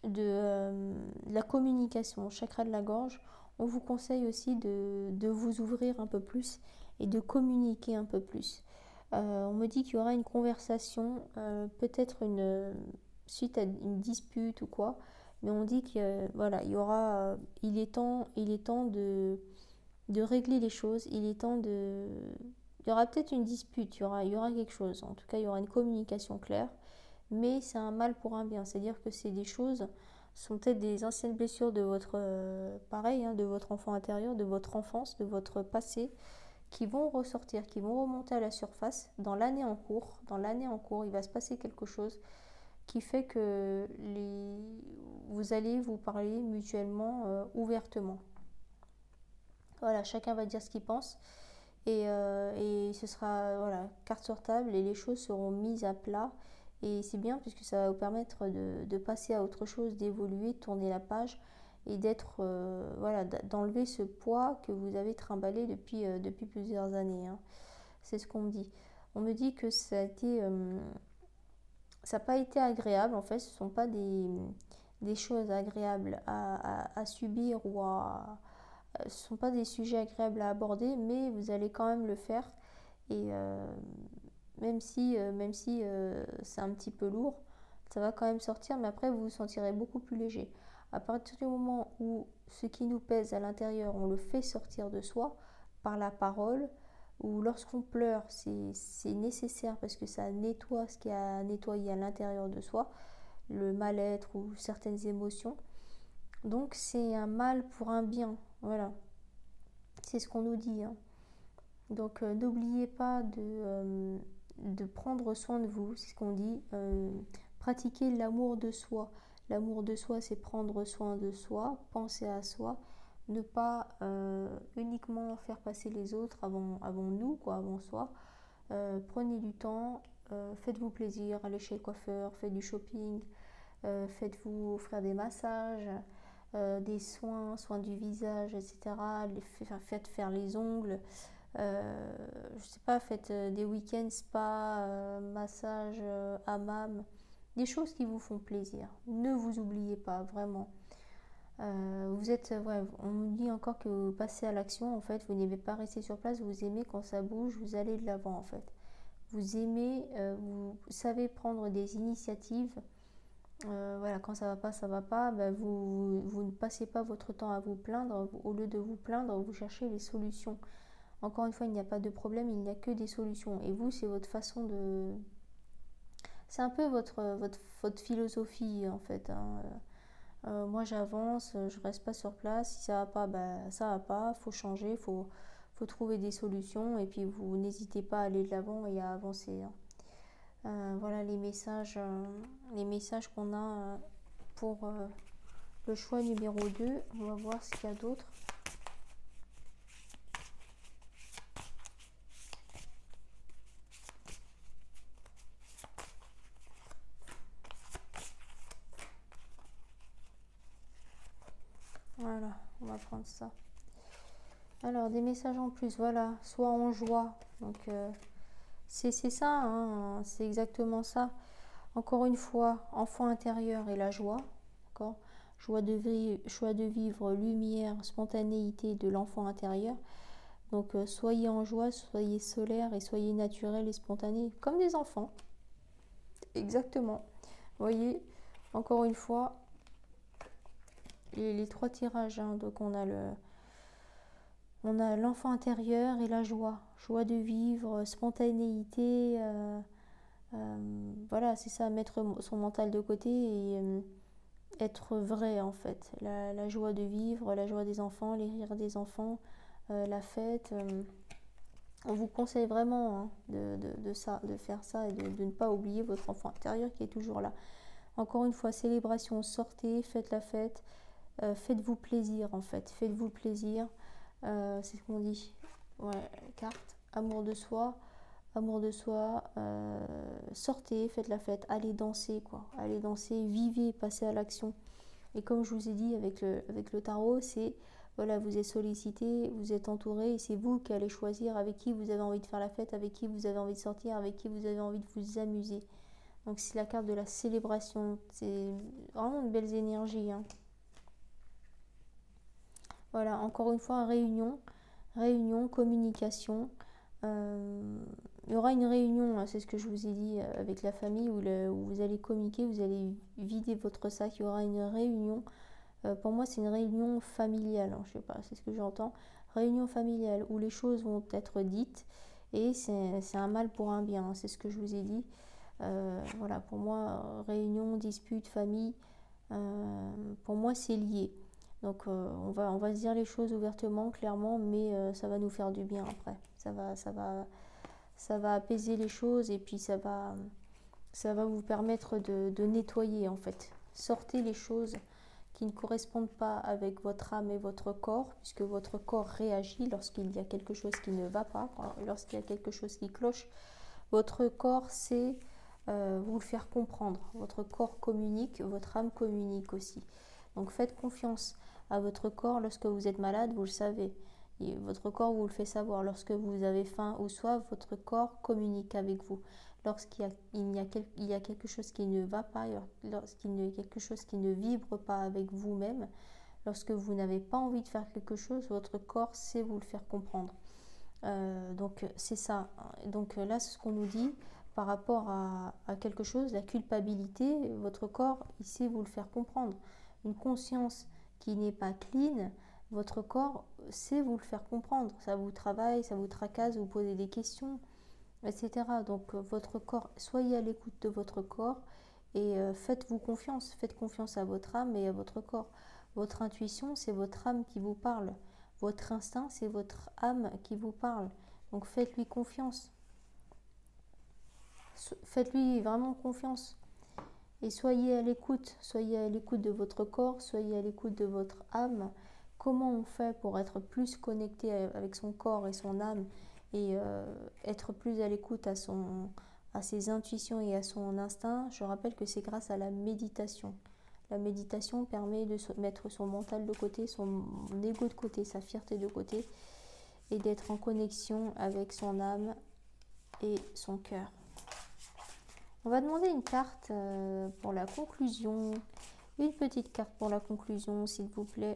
Speaker 1: la communication, chakra de la gorge. On vous conseille aussi de vous ouvrir un peu plus et de communiquer un peu plus. On me dit qu'il y aura une conversation, peut-être suite à une dispute ou quoi, mais on dit que voilà, il est temps de régler les choses, il y aura peut-être une dispute, il y aura quelque chose, en tout cas il y aura une communication claire, mais c'est un mal pour un bien, c'est-à-dire que c'est des choses, sont peut-être des anciennes blessures de votre, pareil, hein, de votre enfant intérieur, de votre enfance, de votre passé, qui vont ressortir, qui vont remonter à la surface dans l'année en cours. Dans l'année en cours, il va se passer quelque chose qui fait que vous allez vous parler mutuellement, ouvertement. Voilà, chacun va dire ce qu'il pense et ce sera voilà, carte sur table et les choses seront mises à plat. Et c'est bien puisque ça va vous permettre de passer à autre chose, d'évoluer, de tourner la page et voilà, d'enlever ce poids que vous avez trimballé depuis plusieurs années, hein. C'est ce qu'on me dit. On me dit que ça n'a pas été agréable, en fait, ce ne sont pas des choses agréables à subir ce ne sont pas des sujets agréables à aborder, mais vous allez quand même le faire. Et même si c'est un petit peu lourd, ça va quand même sortir, mais après vous vous sentirez beaucoup plus léger. À partir du moment où ce qui nous pèse à l'intérieur, on le fait sortir de soi par la parole, ou lorsqu'on pleure, c'est nécessaire parce que ça nettoie ce qu'il y a à nettoyer à l'intérieur de soi, le mal-être ou certaines émotions. Donc c'est un mal pour un bien, voilà. C'est ce qu'on nous dit, hein. Donc n'oubliez pas de prendre soin de vous, c'est ce qu'on dit. Pratiquer l'amour de soi. L'amour de soi, c'est prendre soin de soi, penser à soi, ne pas uniquement faire passer les autres avant nous, quoi, avant soi. Prenez du temps, faites-vous plaisir, allez chez le coiffeur, faites du shopping, faites-vous offrir des massages, des soins du visage, etc. Faites faire les ongles. Je sais pas, faites des week-ends spa, massage, hammam, des choses qui vous font plaisir. Ne vous oubliez pas, vraiment. Vous êtes, ouais, on nous dit encore que vous passez à l'action, en fait, vous n'aimez pas rester sur place, vous aimez quand ça bouge, vous allez de l'avant, en fait. Vous aimez, vous savez prendre des initiatives. Voilà, quand ça va pas, ben vous ne passez pas votre temps à vous plaindre. Au lieu de vous plaindre, vous cherchez les solutions. Encore une fois, il n'y a pas de problème, il n'y a que des solutions. Et vous, c'est votre façon de... C'est un peu votre philosophie, en fait, hein. Moi, j'avance, je reste pas sur place. Si ça va pas, ben, ça va pas. Faut changer, faut trouver des solutions. Et puis, vous n'hésitez pas à aller de l'avant et à avancer, hein. Voilà les messages qu'on a pour le choix numéro 2. On va voir ce qu'il y a d'autre. Voilà, on va prendre ça. Alors, des messages en plus, voilà, soit en joie. Donc, c'est ça, hein, c'est exactement ça. Encore une fois, enfant intérieur et la joie, d'accord? Joie de vivre, lumière, spontanéité de l'enfant intérieur. Donc, soyez en joie, soyez solaire et soyez naturel et spontané, comme des enfants. Exactement. Vous voyez, encore une fois, les trois tirages, hein, donc on a l'enfant intérieur et la joie. Joie de vivre, spontanéité. Voilà, c'est ça, mettre son mental de côté et être vrai en fait. La joie de vivre, la joie des enfants, les rires des enfants, la fête. On vous conseille vraiment, hein, de faire ça et de ne pas oublier votre enfant intérieur qui est toujours là. Encore une fois, célébration, sortez, faites la fête, faites-vous plaisir en fait, faites-vous plaisir. C'est ce qu'on dit. Ouais, carte, amour de soi, sortez, faites la fête, allez danser quoi, allez danser, vivez, passez à l'action. Et comme je vous ai dit avec le tarot, c'est voilà, vous êtes sollicité, vous êtes entouré et c'est vous qui allez choisir avec qui vous avez envie de faire la fête, avec qui vous avez envie de sortir, avec qui vous avez envie de vous amuser. Donc c'est la carte de la célébration, c'est vraiment une belle énergie, hein. Voilà, encore une fois, réunion, communication. Il y aura une réunion, hein, c'est ce que je vous ai dit, avec la famille où vous allez communiquer, vous allez vider votre sac. Il y aura une réunion. Pour moi, c'est une réunion familiale, hein, je sais pas, c'est ce que j'entends. Réunion familiale où les choses vont être dites et c'est un mal pour un bien, hein, c'est ce que je vous ai dit. Voilà, pour moi, réunion, dispute, famille, pour moi, c'est lié. Donc on va se dire les choses ouvertement, clairement, mais ça va nous faire du bien après. Ça va apaiser les choses et puis ça va vous permettre de nettoyer en fait. Sortez les choses qui ne correspondent pas avec votre âme et votre corps, puisque votre corps réagit lorsqu'il y a quelque chose qui ne va pas, lorsqu'il y a quelque chose qui cloche. Votre corps sait vous le faire comprendre. Votre corps communique, votre âme communique aussi. Donc faites confiance à votre corps lorsque vous êtes malade, vous le savez. Et votre corps vous le fait savoir. Lorsque vous avez faim ou soif, votre corps communique avec vous. Lorsqu'il y a quelque chose qui ne va pas, lorsqu'il y a quelque chose qui ne vibre pas avec vous-même, lorsque vous n'avez pas envie de faire quelque chose, votre corps sait vous le faire comprendre. Donc c'est ça. Donc là, c'est ce qu'on nous dit par rapport à quelque chose, la culpabilité, votre corps, il sait vous le faire comprendre. Une conscience qui n'est pas clean, Votre corps sait vous le faire comprendre. Ça vous travaille, ça vous tracasse, vous posez des questions, etc. Donc votre corps, soyez à l'écoute de votre corps et faites-vous confiance. Faites confiance à votre âme et à votre corps. Votre intuition, c'est votre âme qui vous parle. Votre instinct, c'est votre âme qui vous parle. Donc faites-lui confiance. Faites-lui vraiment confiance. Et soyez à l'écoute de votre corps, soyez à l'écoute de votre âme. Comment on fait pour être plus connecté avec son corps et son âme et être plus à l'écoute à ses intuitions et à son instinct? Je rappelle que c'est grâce à la méditation. La méditation permet de mettre son mental de côté, son ego de côté, sa fierté de côté et d'être en connexion avec son âme et son cœur. On va demander une carte pour la conclusion. Une petite carte pour la conclusion, s'il vous plaît.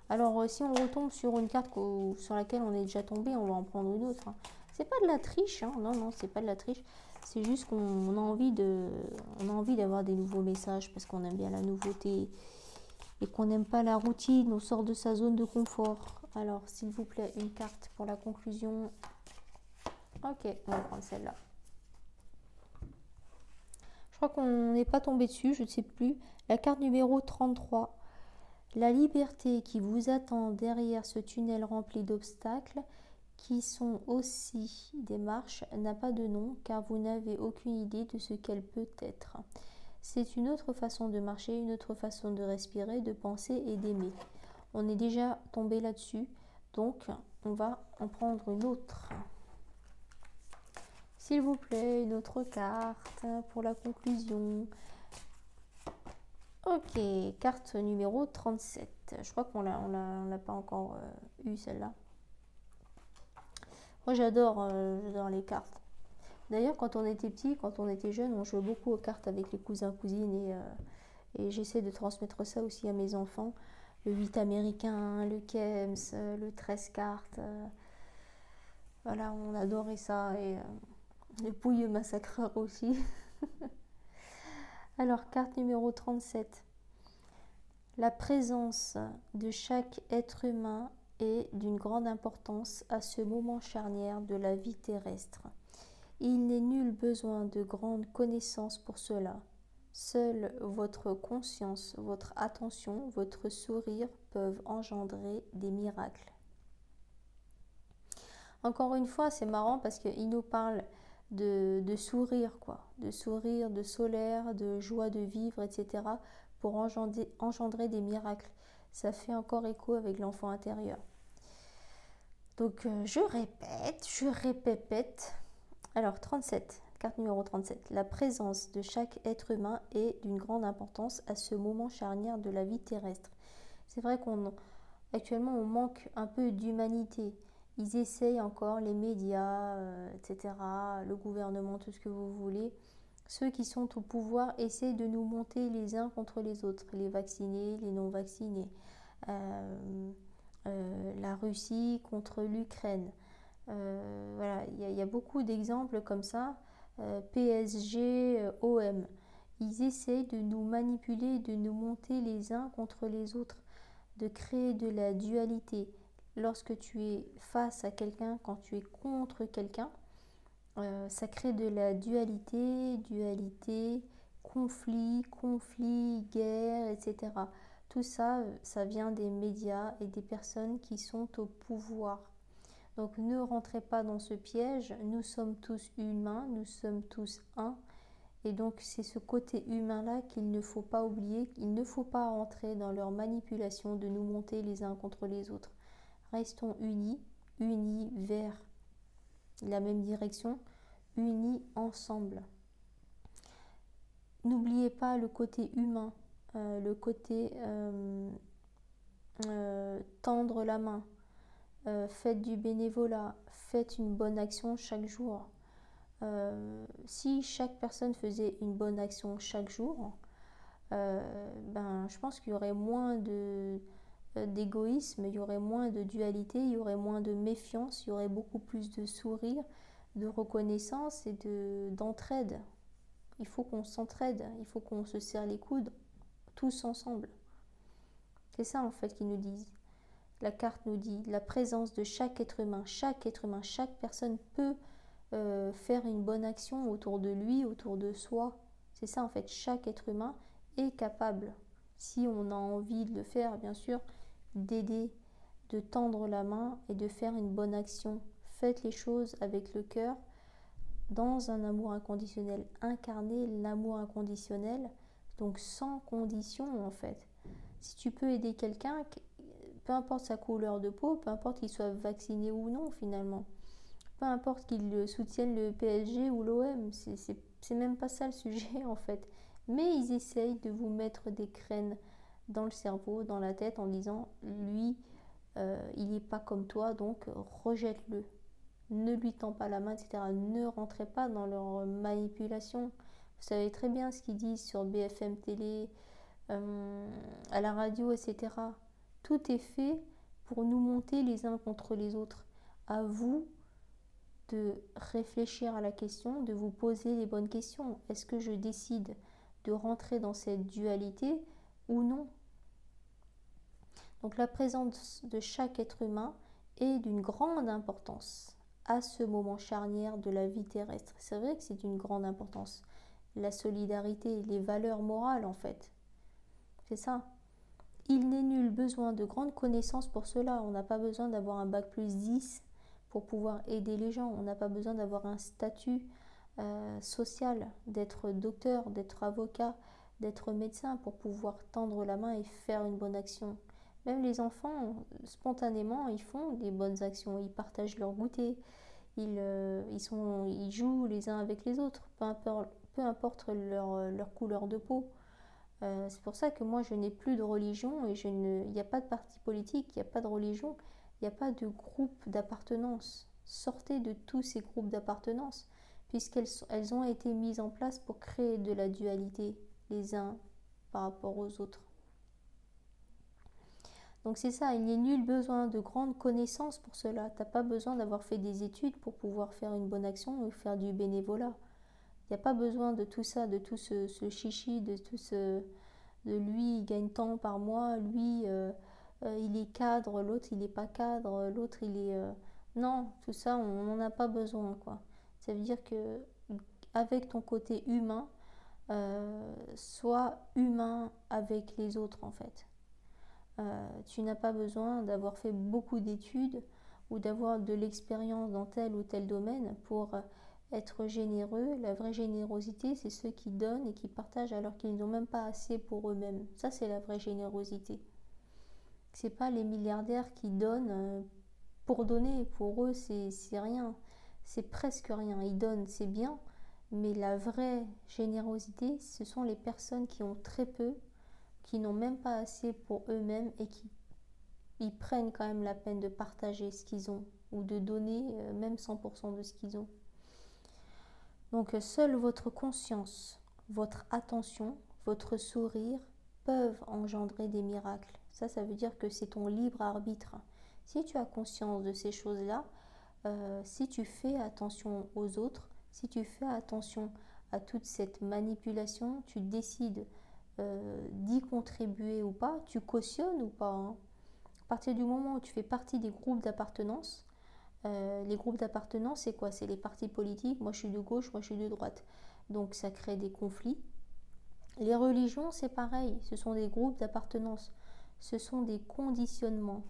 Speaker 1: Alors, si on retombe sur une carte sur laquelle on est déjà tombé, on va en prendre une autre. Hein. C'est pas de la triche, hein. Non, non, c'est pas de la triche. C'est juste qu'on a envie d'avoir des nouveaux messages parce qu'on aime bien la nouveauté et qu'on n'aime pas la routine, on sort de sa zone de confort. Alors, s'il vous plaît, une carte pour la conclusion. Ok, on va prendre celle-là. Je crois qu'on n'est pas tombé dessus, je ne sais plus. La carte numéro 33. La liberté qui vous attend derrière ce tunnel rempli d'obstacles, qui sont aussi des marches, n'a pas de nom car vous n'avez aucune idée de ce qu'elle peut être. C'est une autre façon de marcher, une autre façon de respirer, de penser et d'aimer. On est déjà tombé là-dessus, donc on va en prendre une autre. S'il vous plaît, une autre carte pour la conclusion. Ok, carte numéro 37. Je crois qu'on l'a pas encore eu celle-là. Moi j'adore les cartes. D'ailleurs quand on était petit, quand on était jeune, on jouait beaucoup aux cartes avec les cousins, cousines et j'essaie de transmettre ça aussi à mes enfants. Le 8 américain, le Kems, le 13 cartes. Voilà, on adorait ça et le pouilleux massacreur aussi. Alors, carte numéro 37. La présence de chaque être humain est d'une grande importance à ce moment charnière de la vie terrestre. Il n'est nul besoin de grandes connaissances pour cela. Seule votre conscience, votre attention, votre sourire peuvent engendrer des miracles. Encore une fois, c'est marrant parce qu'il nous parle de sourire, quoi, de sourire, de solaire, de joie de vivre, etc. pour engendrer des miracles. Ça fait encore écho avec l'enfant intérieur. Donc je répète. Alors 37, carte numéro 37. La présence de chaque être humain est d'une grande importance à ce moment charnière de la vie terrestre. C'est vrai qu'actuellement on manque un peu d'humanité. Ils essayent encore, les médias, etc., le gouvernement, tout ce que vous voulez. Ceux qui sont au pouvoir essayent de nous monter les uns contre les autres, les vaccinés, les non-vaccinés. La Russie contre l'Ukraine. Voilà, il y a beaucoup d'exemples comme ça. PSG, OM. Ils essayent de nous manipuler, de nous monter les uns contre les autres, de créer de la dualité. Lorsque tu es face à quelqu'un, quand tu es contre quelqu'un, ça crée de la dualité, conflit, guerre, etc. Tout ça, ça vient des médias et des personnes qui sont au pouvoir. Donc ne rentrez pas dans ce piège, nous sommes tous humains, nous sommes tous un. Et donc c'est ce côté humain-là qu'il ne faut pas oublier, il ne faut pas rentrer dans leur manipulation de nous monter les uns contre les autres. Restons unis vers la même direction, unis ensemble. N'oubliez pas le côté humain, le côté tendre la main. Faites du bénévolat, faites une bonne action chaque jour. Si chaque personne faisait une bonne action chaque jour, je pense qu'il y aurait moins d'égoïsme, il y aurait moins de dualité, il y aurait moins de méfiance, il y aurait beaucoup plus de sourire, de reconnaissance et d'entraide. Il faut qu'on s'entraide, il faut qu'on se serre les coudes tous ensemble. C'est ça en fait qu'ils nous disent. La carte nous dit la présence de chaque être humain, chaque personne peut faire une bonne action autour de lui, autour de soi. C'est ça en fait, chaque être humain est capable, si on a envie de le faire bien sûr, d'aider, de tendre la main et de faire une bonne action. Faites les choses avec le cœur, dans un amour inconditionnel. Incarnez l'amour inconditionnel, donc sans condition en fait. Si tu peux aider quelqu'un, peu importe sa couleur de peau, peu importe qu'il soit vacciné ou non finalement, peu importe qu'il soutienne le PSG ou l'OM, c'est même pas ça le sujet en fait. Mais ils essayent de vous mettre des graines dans le cerveau, dans la tête en disant lui, il n'est pas comme toi, donc rejette-le. Ne lui tends pas la main, etc. Ne rentrez pas dans leur manipulation. Vous savez très bien ce qu'ils disent sur BFM Télé, à la radio, etc. Tout est fait pour nous monter les uns contre les autres. À vous de réfléchir à la question, de vous poser les bonnes questions. Est-ce que je décide de rentrer dans cette dualité ou non? Donc la présence de chaque être humain est d'une grande importance à ce moment charnière de la vie terrestre. C'est vrai que c'est d'une grande importance. La solidarité, les valeurs morales en fait. C'est ça. Il n'est nul besoin de grandes connaissances pour cela. On n'a pas besoin d'avoir un bac plus 10 pour pouvoir aider les gens. On n'a pas besoin d'avoir un statut social, d'être docteur, d'être avocat, d'être médecin pour pouvoir tendre la main et faire une bonne action. Même les enfants, spontanément, ils font des bonnes actions. Ils partagent leur goûter. Ils jouent les uns avec les autres, peu importe leur couleur de peau. C'est pour ça que moi je n'ai plus de religion et il n'y a pas de parti politique, il n'y a pas de religion, il n'y a pas de groupe d'appartenance. Sortez de tous ces groupes d'appartenance, puisqu'elles ont été mises en place pour créer de la dualité les uns par rapport aux autres. Donc c'est ça, il n'y a nul besoin de grandes connaissances pour cela. Tu n'as pas besoin d'avoir fait des études pour pouvoir faire une bonne action ou faire du bénévolat. Il n'y a pas besoin de tout ça, de tout ce chichi, de lui il gagne tant par mois, lui il est cadre, l'autre il n'est pas cadre, l'autre il est... Non, tout ça on n'en a pas besoin quoi. Ça veut dire que avec ton côté humain, sois humain avec les autres en fait. Tu n'as pas besoin d'avoir fait beaucoup d'études ou d'avoir de l'expérience dans tel ou tel domaine pour être généreux. La vraie générosité, c'est ceux qui donnent et qui partagent alors qu'ils n'ont même pas assez pour eux-mêmes. Ça, c'est la vraie générosité. C'est pas les milliardaires qui donnent pour donner. Pour eux, c'est rien. C'est presque rien. Ils donnent, c'est bien. Mais la vraie générosité, ce sont les personnes qui ont très peu, qui n'ont même pas assez pour eux-mêmes et qui ils prennent quand même la peine de partager ce qu'ils ont ou de donner même 100% de ce qu'ils ont. Donc seule votre conscience, votre attention, votre sourire peuvent engendrer des miracles. Ça veut dire que c'est ton libre arbitre. Si tu as conscience de ces choses-là, si tu fais attention aux autres, si tu fais attention à toute cette manipulation, tu décides d'y contribuer ou pas, tu cautionnes ou pas. Hein. À partir du moment où tu fais partie des groupes d'appartenance, les groupes d'appartenance, c'est quoi? C'est les partis politiques. Moi, je suis de gauche, moi, je suis de droite. Donc, ça crée des conflits. Les religions, c'est pareil. Ce sont des groupes d'appartenance. Ce sont des conditionnements.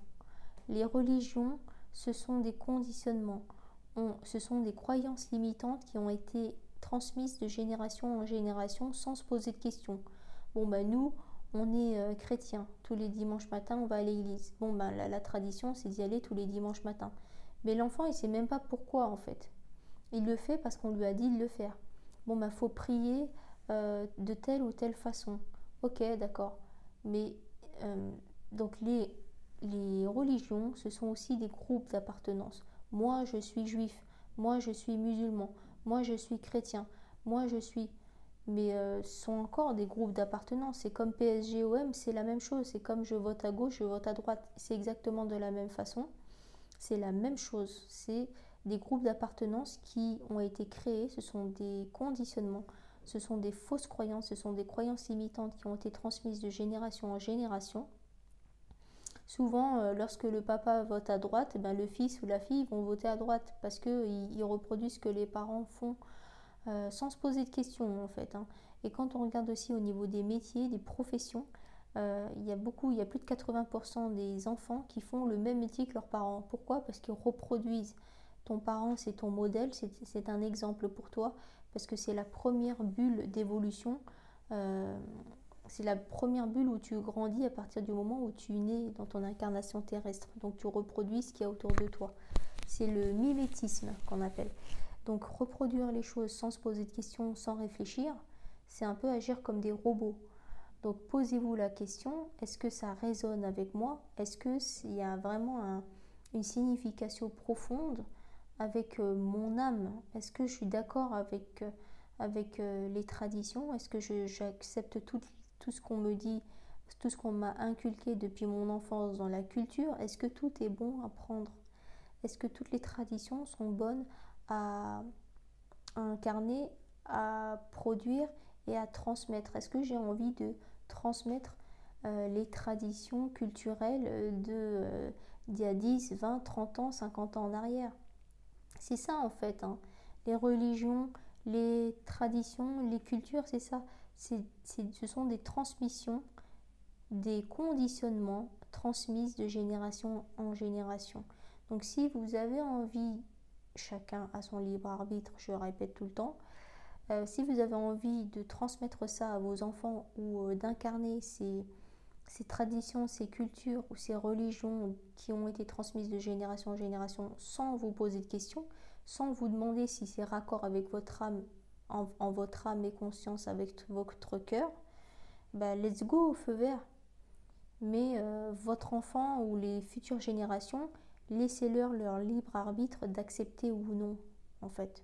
Speaker 1: Les religions, ce sont des conditionnements. Ce sont des croyances limitantes qui ont été transmises de génération en génération sans se poser de questions. Bon, ben nous, on est chrétiens. Tous les dimanches matins, on va à l'église. Bon, ben la tradition, c'est d'y aller tous les dimanches matins. Mais l'enfant, il ne sait même pas pourquoi, en fait. Il le fait parce qu'on lui a dit de le faire. Bon, ben, faut prier de telle ou telle façon. Ok, d'accord. Mais, donc, les religions, ce sont aussi des groupes d'appartenance. Moi, je suis juif. Moi, je suis musulman. Moi, je suis chrétien. Moi, je suis... Mais ce sont encore des groupes d'appartenance. C'est comme PSG-OM, c'est la même chose. C'est comme je vote à gauche, je vote à droite. C'est exactement de la même façon. C'est la même chose. C'est des groupes d'appartenance qui ont été créés. Ce sont des conditionnements. Ce sont des fausses croyances. Ce sont des croyances limitantes qui ont été transmises de génération en génération Souvent, lorsque le papa vote à droite, eh ben, le fils ou la fille vont voter à droite parce qu'ils reproduisent ce que les parents font sans se poser de questions en fait, hein. Et quand on regarde aussi au niveau des métiers, des professions, il y a plus de 80% des enfants qui font le même métier que leurs parents. Pourquoi? Parce qu'ils reproduisent. Ton parent, c'est ton modèle, c'est un exemple pour toi, parce que c'est la première bulle d'évolution. euh, c'est la première bulle où tu grandis à partir du moment où tu nais dans ton incarnation terrestre. Donc tu reproduis ce qu'il y a autour de toi. C'est le mimétisme qu'on appelle. Donc reproduire les choses sans se poser de questions, sans réfléchir, c'est un peu agir comme des robots. Donc posez-vous la question, est-ce que ça résonne avec moi? Est-ce qu'il y a vraiment une signification profonde avec mon âme? Est-ce que je suis d'accord avec les traditions? Est-ce que j'accepte tout ce qu'on me dit, tout ce qu'on m'a inculqué depuis mon enfance dans la culture? Est-ce que tout est bon à prendre? Est-ce que toutes les traditions sont bonnes à incarner, à produire et à transmettre? Est-ce que j'ai envie de transmettre les traditions culturelles d'il y a 10, 20, 30 ans, 50 ans en arrière? C'est ça en fait, hein. Les religions, les traditions, les cultures, c'est ça. Ce sont des transmissions, des conditionnements transmises de génération en génération. Donc si vous avez envie, chacun a son libre arbitre, je le répète tout le temps, si vous avez envie de transmettre ça à vos enfants ou d'incarner ces traditions, ces cultures ou ces religions qui ont été transmises de génération en génération sans vous poser de questions, sans vous demander si c'est raccord avec votre âme, en votre âme et conscience, avec votre cœur, bah, let's go au feu vert. Mais votre enfant ou les futures générations, laissez-leur leur libre arbitre d'accepter ou non, en fait.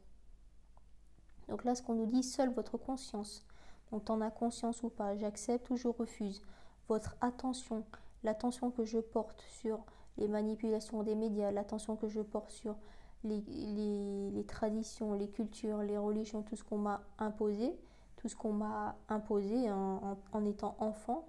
Speaker 1: Donc là, ce qu'on nous dit, seule votre conscience. Donc t'en as conscience ou pas, j'accepte ou je refuse. Votre attention, l'attention que je porte sur les manipulations des médias, l'attention que je porte sur les traditions, les cultures, les religions, tout ce qu'on m'a imposé, en étant enfant,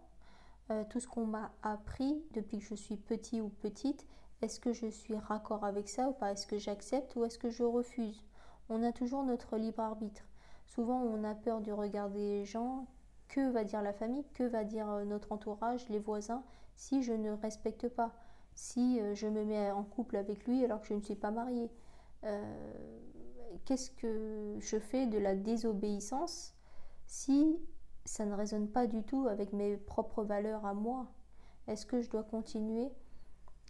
Speaker 1: tout ce qu'on m'a appris depuis que je suis petit ou petite, est-ce que je suis raccord avec ça ou pas? Est-ce que j'accepte ou est-ce que je refuse? On a toujours notre libre arbitre. Souvent, on a peur de regarder les gens. Que va dire la famille? Que va dire notre entourage, les voisins, si je ne respecte pas? Si je me mets en couple avec lui alors que je ne suis pas mariée? Qu'est-ce que je fais de la désobéissance si ça ne résonne pas du tout avec mes propres valeurs à moi? Est-ce que je dois continuer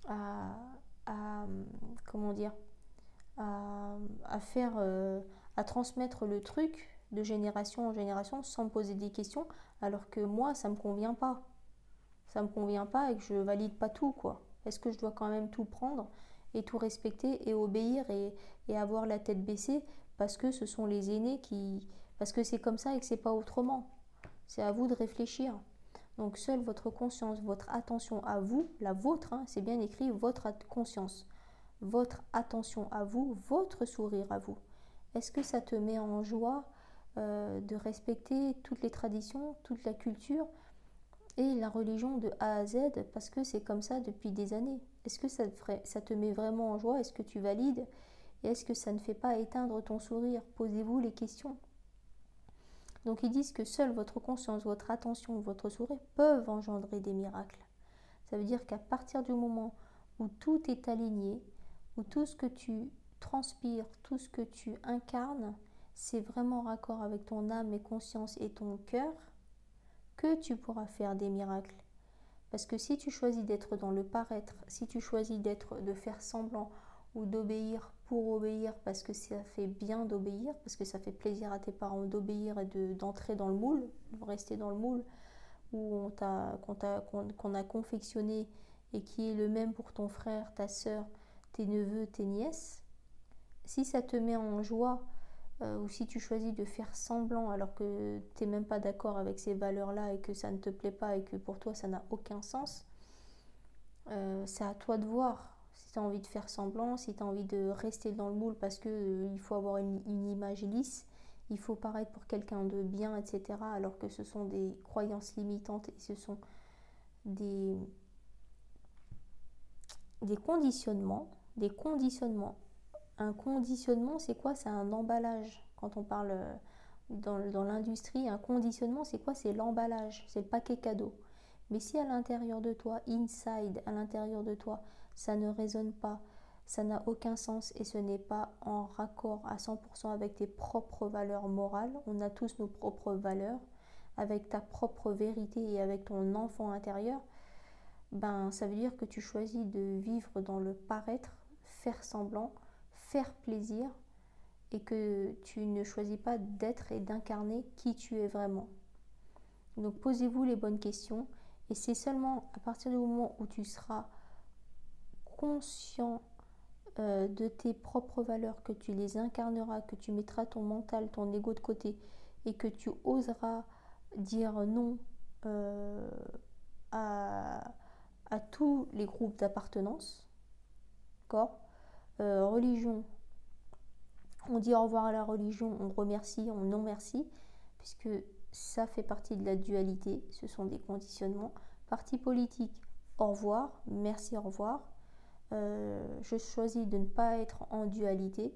Speaker 1: à, à comment dire, à faire, à transmettre le truc de génération en génération sans me poser des questions, alors que moi, ça me convient pas. Ça me convient pas et que je valide pas tout, quoi. Est-ce que je dois quand même tout prendre et tout respecter et obéir et avoir la tête baissée parce que ce sont les aînés parce que c'est comme ça et que c'est pas autrement. C'est à vous de réfléchir. Donc seule votre conscience, votre attention à vous, la vôtre, hein, c'est bien écrit, votre conscience, votre attention à vous, votre sourire à vous. Est-ce que ça te met en joie de respecter toutes les traditions, toute la culture et la religion de A à Z parce que c'est comme ça depuis des années? Est-ce que ça te met vraiment en joie? Est-ce que tu valides? Et est-ce que ça ne fait pas éteindre ton sourire? Posez-vous les questions. Donc ils disent que seule votre conscience, votre attention, votre sourire peuvent engendrer des miracles. Ça veut dire qu'à partir du moment où tout est aligné, où tout ce que tu transpires, tout ce que tu incarnes, c'est vraiment raccord avec ton âme et conscience et ton cœur, que tu pourras faire des miracles. Parce que si tu choisis d'être dans le paraître, si tu choisis de faire semblant ou d'obéir pour obéir parce que ça fait bien d'obéir, parce que ça fait plaisir à tes parents d'obéir et d'entrer dans le moule, de rester dans le moule où qu'on a confectionné et qui est le même pour ton frère, ta soeur, tes neveux, tes nièces, si ça te met en joie ou si tu choisis de faire semblant alors que tu n'es même pas d'accord avec ces valeurs-là et que ça ne te plaît pas et que pour toi ça n'a aucun sens, c'est à toi de voir. Si tu as envie de faire semblant, si tu as envie de rester dans le moule parce qu'il faut avoir une image lisse, il faut paraître pour quelqu'un de bien, etc. Alors que ce sont des croyances limitantes et ce sont des des conditionnements. Des conditionnements. Un conditionnement, c'est quoi? C'est un emballage. Quand on parle dans l'industrie, un conditionnement, c'est quoi? C'est l'emballage, c'est le paquet cadeau. Mais si à l'intérieur de toi, inside, à l'intérieur de toi, ça ne résonne pas, ça n'a aucun sens et ce n'est pas en raccord à 100% avec tes propres valeurs morales, on a tous nos propres valeurs, avec ta propre vérité et avec ton enfant intérieur, ben ça veut dire que tu choisis de vivre dans le paraître, faire semblant, faire plaisir et que tu ne choisis pas d'être et d'incarner qui tu es vraiment. Donc posez-vous les bonnes questions et c'est seulement à partir du moment où tu seras conscient de tes propres valeurs, que tu les incarneras, que tu mettras ton mental, ton ego de côté et que tu oseras dire non à tous les groupes d'appartenance, d'accord, religion, on dit au revoir à la religion, on remercie, on non merci, puisque ça fait partie de la dualité, ce sont des conditionnements. Parti politique, au revoir, merci, au revoir. Je choisis de ne pas être en dualité.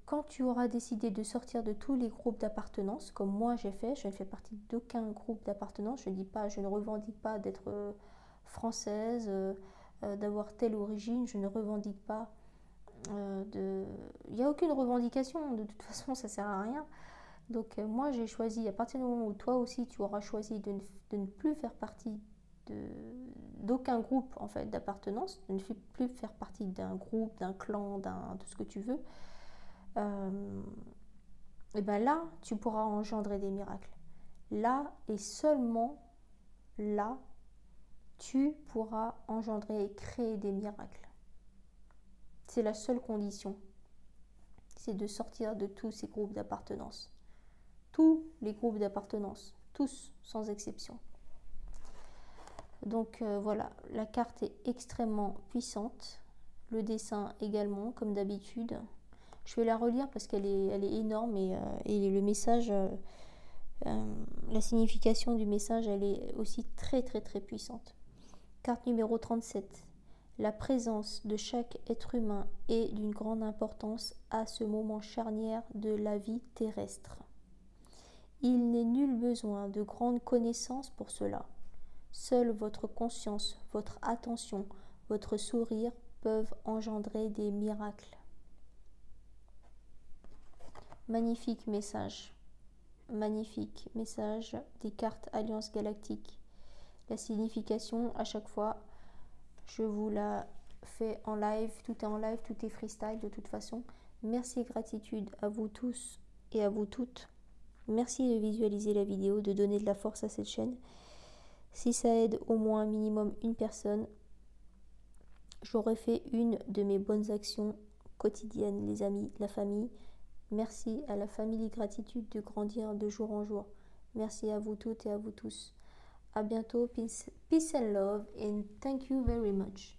Speaker 1: Quand tu auras décidé de sortir de tous les groupes d'appartenance, comme moi j'ai fait, je ne fais partie d'aucun groupe d'appartenance, je ne revendique pas d'être française, d'avoir telle origine, je ne revendique pas il n'y a aucune revendication, de toute façon ça sert à rien. Donc moi j'ai choisi, à partir du moment où toi aussi tu auras choisi de ne plus faire partie d'aucun groupe en fait d'appartenance, de ne plus faire partie d'un groupe, d'un clan, de ce que tu veux, et ben là tu pourras engendrer des miracles. Là et seulement là tu pourras engendrer et créer des miracles. C'est la seule condition, c'est de sortir de tous ces groupes d'appartenance. Tous les groupes d'appartenance, tous sans exception. Donc voilà, la carte est extrêmement puissante, le dessin également, comme d'habitude. Je vais la relire parce qu'elle est énorme et le message, la signification du message, elle est aussi très très très puissante. Carte numéro 37. La présence de chaque être humain est d'une grande importance à ce moment charnière de la vie terrestre. Il n'est nul besoin de grandes connaissances pour cela. Seule votre conscience, votre attention, votre sourire peuvent engendrer des miracles. Magnifique message des cartes Alliance Galactique. La signification, à chaque fois, je vous la fais en live, tout est en live, tout est freestyle de toute façon. Merci et gratitude à vous tous et à vous toutes. Merci de visualiser la vidéo, de donner de la force à cette chaîne. Si ça aide au moins un minimum une personne, j'aurais fait une de mes bonnes actions quotidiennes, les amis, la famille. Merci à la famille Gratitude de grandir de jour en jour. Merci à vous toutes et à vous tous. À bientôt. Peace and love and thank you very much.